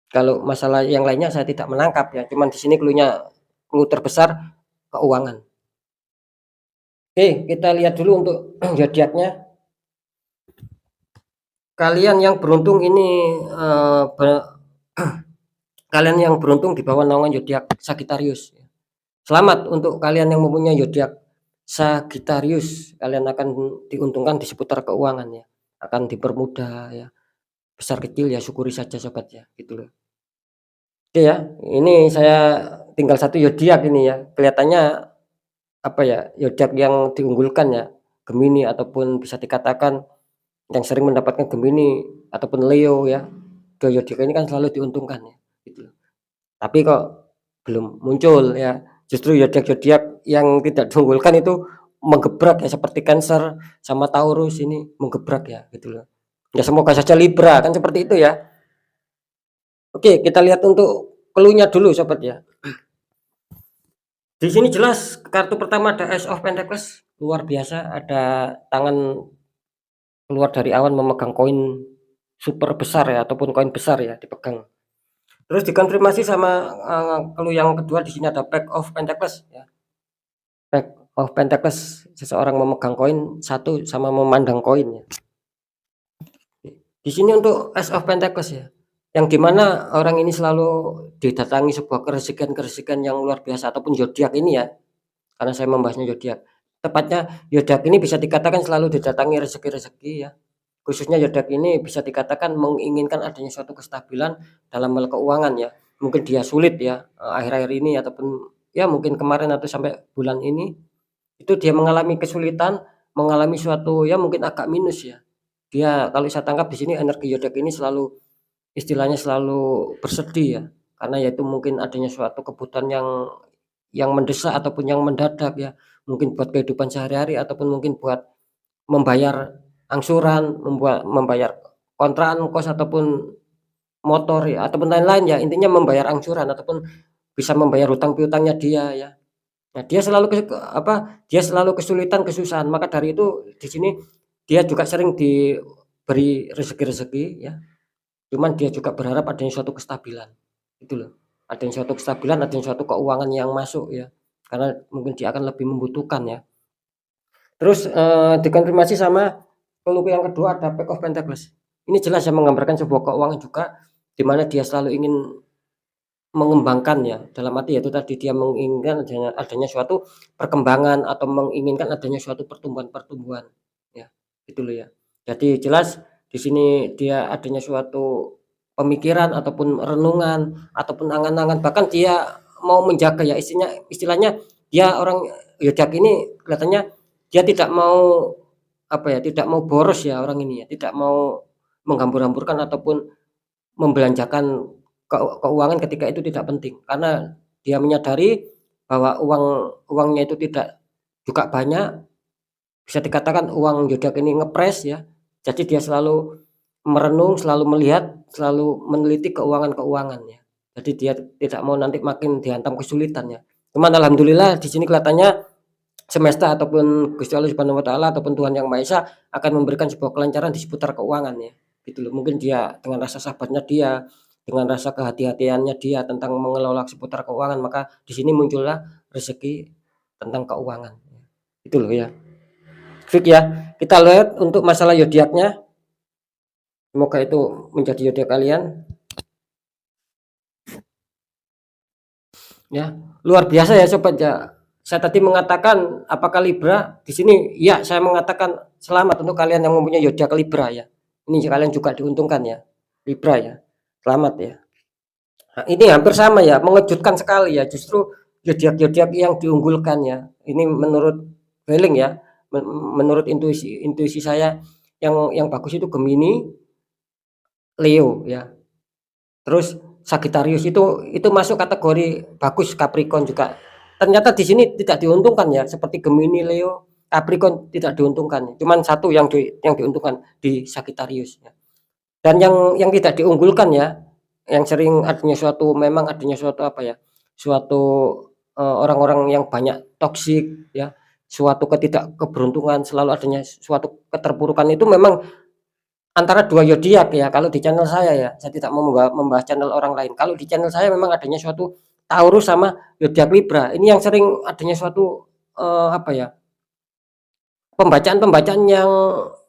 Kalau masalah yang lainnya saya tidak menangkap ya, cuman di sini clue terbesar keuangan. Oke, kita lihat dulu untuk zodiaknya. Kalian yang beruntung ini, kalian yang beruntung di bawah naungan zodiak Sagittarius. Selamat untuk kalian yang mempunyai zodiak Sagittarius, kalian akan diuntungkan di seputar keuangan ya, akan dipermudah ya, besar kecil ya syukuri saja sobat ya, gitu loh. Oke ya, ini saya tinggal satu zodiak ini ya, kelihatannya apa ya, zodiak yang diunggulkan ya, Gemini ataupun bisa dikatakan yang sering mendapatkan Gemini ataupun Leo ya, 2 zodiak ini kan selalu diuntungkan ya, gitu loh. Tapi kok belum muncul ya, justru zodiak-zodiak yang tidak diunggulkan itu menggebrak ya, seperti Cancer sama Taurus ini menggebrak ya, gitu loh. Ya semoga saja Libra, kan seperti itu ya. Oke, kita lihat untuk clue-nya dulu sobat ya. Di sini jelas kartu pertama ada Ace of Pentacles, luar biasa, ada tangan keluar dari awan memegang koin super besar ya, ataupun koin besar ya dipegang. Terus dikonfirmasi sama clue yang kedua, di sini ada Pack of Pentacles ya. Pack of Pentacles, seseorang memegang koin satu sama memandang koin ya. Di sini untuk Ace of Pentacles ya, yang dimana orang ini selalu didatangi sebuah keresahan-keresahan yang luar biasa, ataupun zodiak ini ya, karena saya membahasnya zodiak. Tepatnya zodiak ini bisa dikatakan selalu didatangi rezeki-rezeki ya. Khususnya zodiak ini bisa dikatakan menginginkan adanya suatu kestabilan dalam hal keuangan ya. Mungkin dia sulit ya akhir-akhir ini, ataupun ya mungkin kemarin atau sampai bulan ini itu dia mengalami kesulitan, mengalami suatu ya mungkin agak minus ya. Dia, kalau saya tangkap di sini energi zodiak ini selalu istilahnya selalu bersedih ya, karena yaitu mungkin adanya suatu kebutuhan yang mendesak ataupun yang mendadak ya, mungkin buat kehidupan sehari-hari, ataupun mungkin buat membayar angsuran, membayar kontrakan kos ataupun motor ya, ataupun lain-lain ya, intinya membayar angsuran ataupun bisa membayar hutang piutangnya dia ya. Nah, dia selalu kesulitan, kesusahan, maka dari itu di sini dia juga sering diberi rezeki-rezeki ya. Cuman dia juga berharap adanya suatu kestabilan, gitu loh. Adanya suatu kestabilan, adanya suatu keuangan yang masuk ya, karena mungkin dia akan lebih membutuhkan ya. Terus, dikonfirmasi sama clue yang kedua ada Pack of Pentacles. Ini jelas ya menggambarkan sebuah keuangan juga, di mana dia selalu ingin mengembangkan ya, dalam arti yaitu tadi dia menginginkan adanya suatu perkembangan, atau menginginkan adanya suatu pertumbuhan-pertumbuhan ya, gitu loh ya. Jadi jelas di sini dia adanya suatu pemikiran ataupun renungan, ataupun angan-angan, bahkan dia mau menjaga ya, istilahnya dia orang zodiak ini kelihatannya dia tidak mau, apa ya, tidak mau boros ya orang ini ya, tidak mau menghambur-hamburkan ataupun membelanjakan keuangan ketika itu tidak penting, karena dia menyadari bahwa uangnya itu tidak juga banyak, bisa dikatakan uang zodiak ini ngepres ya. Jadi dia selalu merenung, selalu melihat, selalu meneliti keuangan-keuangan ya. Jadi dia tidak mau nanti makin dihantam kesulitan ya. Cuman alhamdulillah di sini kelihatannya semesta ataupun Gusti Allah Subhanahu wa taala ataupun Tuhan Yang Maha Esa akan memberikan sebuah kelancaran di seputar keuangan ya. Gitu loh. Mungkin dia dengan rasa sabarnya dia, dengan rasa kehati-hatiannya dia tentang mengelola seputar keuangan, maka di sini muncullah rezeki tentang keuangan. Itu loh ya. Fik ya. Kita lihat untuk masalah zodiaknya. Semoga itu menjadi zodiak kalian. Ya, luar biasa ya sobat ya. Saya tadi mengatakan apakah Libra, di sini ya saya mengatakan selamat untuk kalian yang mempunyai zodiak Libra ya. Ini kalian juga diuntungkan ya, Libra ya. Selamat ya. Nah, ini hampir sama ya, mengejutkan sekali ya, justru zodiak-zodiak yang diunggulkan ya. Ini menurut feeling ya, menurut intuisi intuisi saya yang bagus itu Gemini, Leo ya. Terus Sagittarius itu masuk kategori bagus, Capricorn juga. Ternyata di sini tidak diuntungkan ya, seperti Gemini, Leo, Capricorn tidak diuntungkan. Cuman satu yang diuntungkan di Sagittarius ya. Dan yang tidak diunggulkan ya, yang sering memang adanya suatu apa ya, suatu orang-orang yang banyak toksik ya, suatu ketidakkeberuntungan, selalu adanya suatu keterpurukan, itu memang antara dua zodiak ya. Kalau di channel saya ya, saya tidak mau membahas channel orang lain. Kalau di channel saya memang adanya suatu Taurus sama zodiak Libra. Ini yang sering adanya suatu apa ya, pembacaan-pembacaan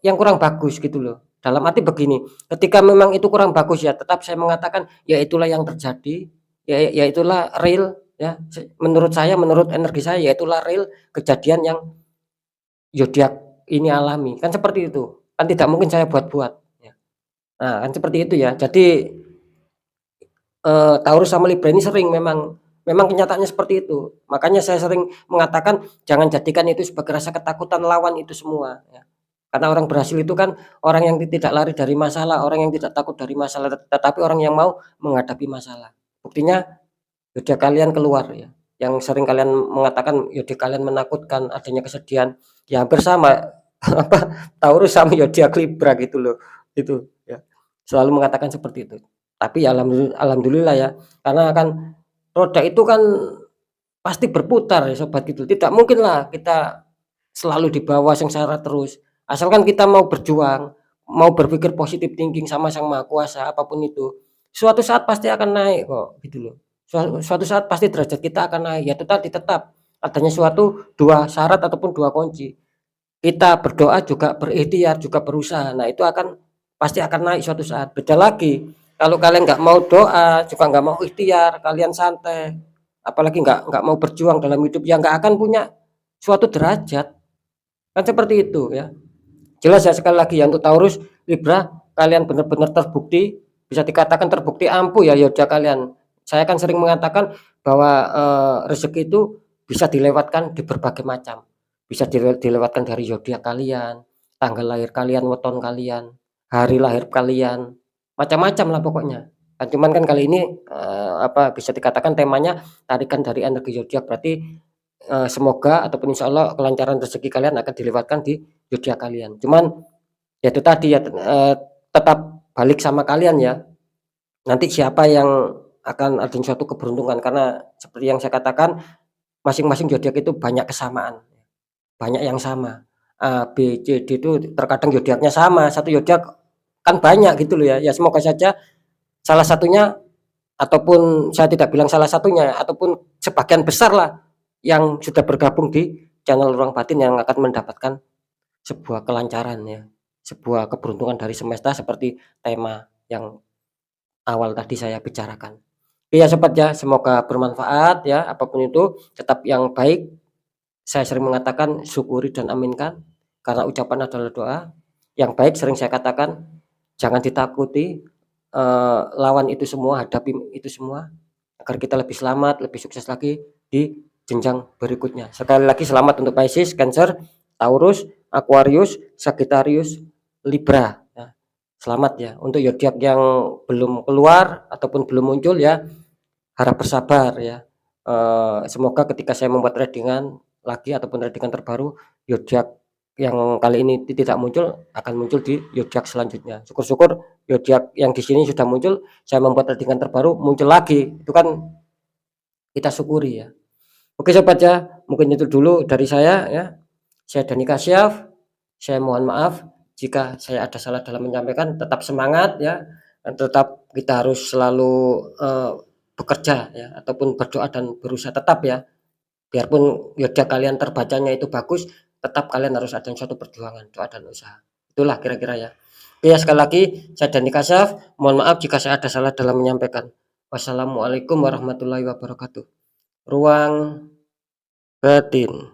yang kurang bagus gitu loh. Dalam arti begini, ketika memang itu kurang bagus ya, tetap saya mengatakan ya itulah yang terjadi, ya itulah real ya. Menurut saya, menurut energi saya, ya itulah real kejadian yang zodiak ini alami. Kan seperti itu. Kan tidak mungkin saya buat-buat ya. Nah, kan seperti itu ya. Jadi Taurus sama Libra ini sering memang kenyataannya seperti itu. Makanya saya sering mengatakan jangan jadikan itu sebagai rasa ketakutan lawan itu semua ya. Karena orang berhasil itu kan orang yang tidak lari dari masalah, orang yang tidak takut dari masalah, tetapi orang yang mau menghadapi masalah. Buktinya zodiak kalian keluar ya. yang sering kalian mengatakan zodiak kalian menakutkan, adanya kesedihan, ya hampir sama apa, Taurus sama zodiak Libra gitu loh, itu ya. Selalu mengatakan seperti itu. Tapi ya alhamdulillah ya, karena kan roda itu kan pasti berputar ya sobat gitu. Tidak mungkinlah kita selalu di bawah sengsara terus. Asalkan kita mau berjuang, mau berpikir positif thinking sama Sang Maha Kuasa, apapun itu, suatu saat pasti akan naik kok, gitu loh. Suatu saat pasti derajat kita akan naik, ya tetapi tetap adanya suatu 2 syarat ataupun 2 kunci. Kita berdoa juga berikhtiar, juga berusaha. Nah, itu akan pasti akan naik suatu saat. Beda lagi, kalau kalian nggak mau doa, juga nggak mau ikhtiar, kalian santai, apalagi nggak mau berjuang dalam hidup, ya nggak akan punya suatu derajat. Kan seperti itu ya. Jelas ya sekali lagi ya untuk Taurus, Libra, kalian benar-benar terbukti, bisa dikatakan terbukti ampuh ya zodiak kalian. Saya kan sering mengatakan bahwa rezeki itu bisa dilewatkan di berbagai macam. Bisa dilewatkan dari zodiak kalian, tanggal lahir kalian, weton kalian, hari lahir kalian, macam-macam lah pokoknya. Kan cuman kan kali ini apa bisa dikatakan temanya tarikan dari energi zodiak, berarti semoga ataupun insya Allah kelancaran rezeki kalian akan dilewatkan di zodiak kalian. Cuman ya itu tadi ya tetap balik sama kalian ya. Nanti siapa yang akan ada suatu keberuntungan, karena seperti yang saya katakan masing-masing zodiak itu banyak kesamaan, banyak yang sama. A, B, C, D itu terkadang zodiaknya sama, satu zodiak kan banyak gitu loh ya. Ya semoga saja salah satunya ataupun saya tidak bilang salah satunya ataupun sebagian besar lah yang sudah bergabung di channel Ruang Batin yang akan mendapatkan sebuah kelancaran ya, sebuah keberuntungan dari semesta seperti tema yang awal tadi saya bicarakan. Iya sobat ya, semoga bermanfaat ya, apapun itu tetap yang baik. Saya sering mengatakan syukuri dan aminkan, karena ucapan adalah doa. Yang baik sering saya katakan, jangan ditakuti, lawan itu semua, hadapi itu semua, agar kita lebih selamat, lebih sukses lagi di jenjang berikutnya. Sekali lagi selamat untuk Pisces, Cancer, Taurus, Aquarius, Sagittarius, Libra ya. Selamat ya. Untuk zodiak yang belum keluar ataupun belum muncul ya, harap bersabar ya. Semoga ketika saya membuat readingan lagi ataupun readingan terbaru, zodiak yang kali ini tidak muncul akan muncul di zodiak selanjutnya. Syukur-syukur zodiak yang di sini sudah muncul, saya membuat readingan terbaru muncul lagi. Itu kan kita syukuri ya. Oke sobat ya, mungkin itu dulu dari saya ya. Saya Dani Kasyaf. Saya mohon maaf jika saya ada salah dalam menyampaikan. Tetap semangat ya, dan tetap kita harus selalu bekerja ya, ataupun berdoa dan berusaha tetap ya. Biarpun zodiak kalian terbacanya itu bagus, tetap kalian harus ada suatu perjuangan, doa dan usaha. Itulah kira-kira ya. Oke ya, sekali lagi saya Dani Kasyaf. Mohon maaf jika saya ada salah dalam menyampaikan. Wassalamualaikum warahmatullahi wabarakatuh. Ruang Batin.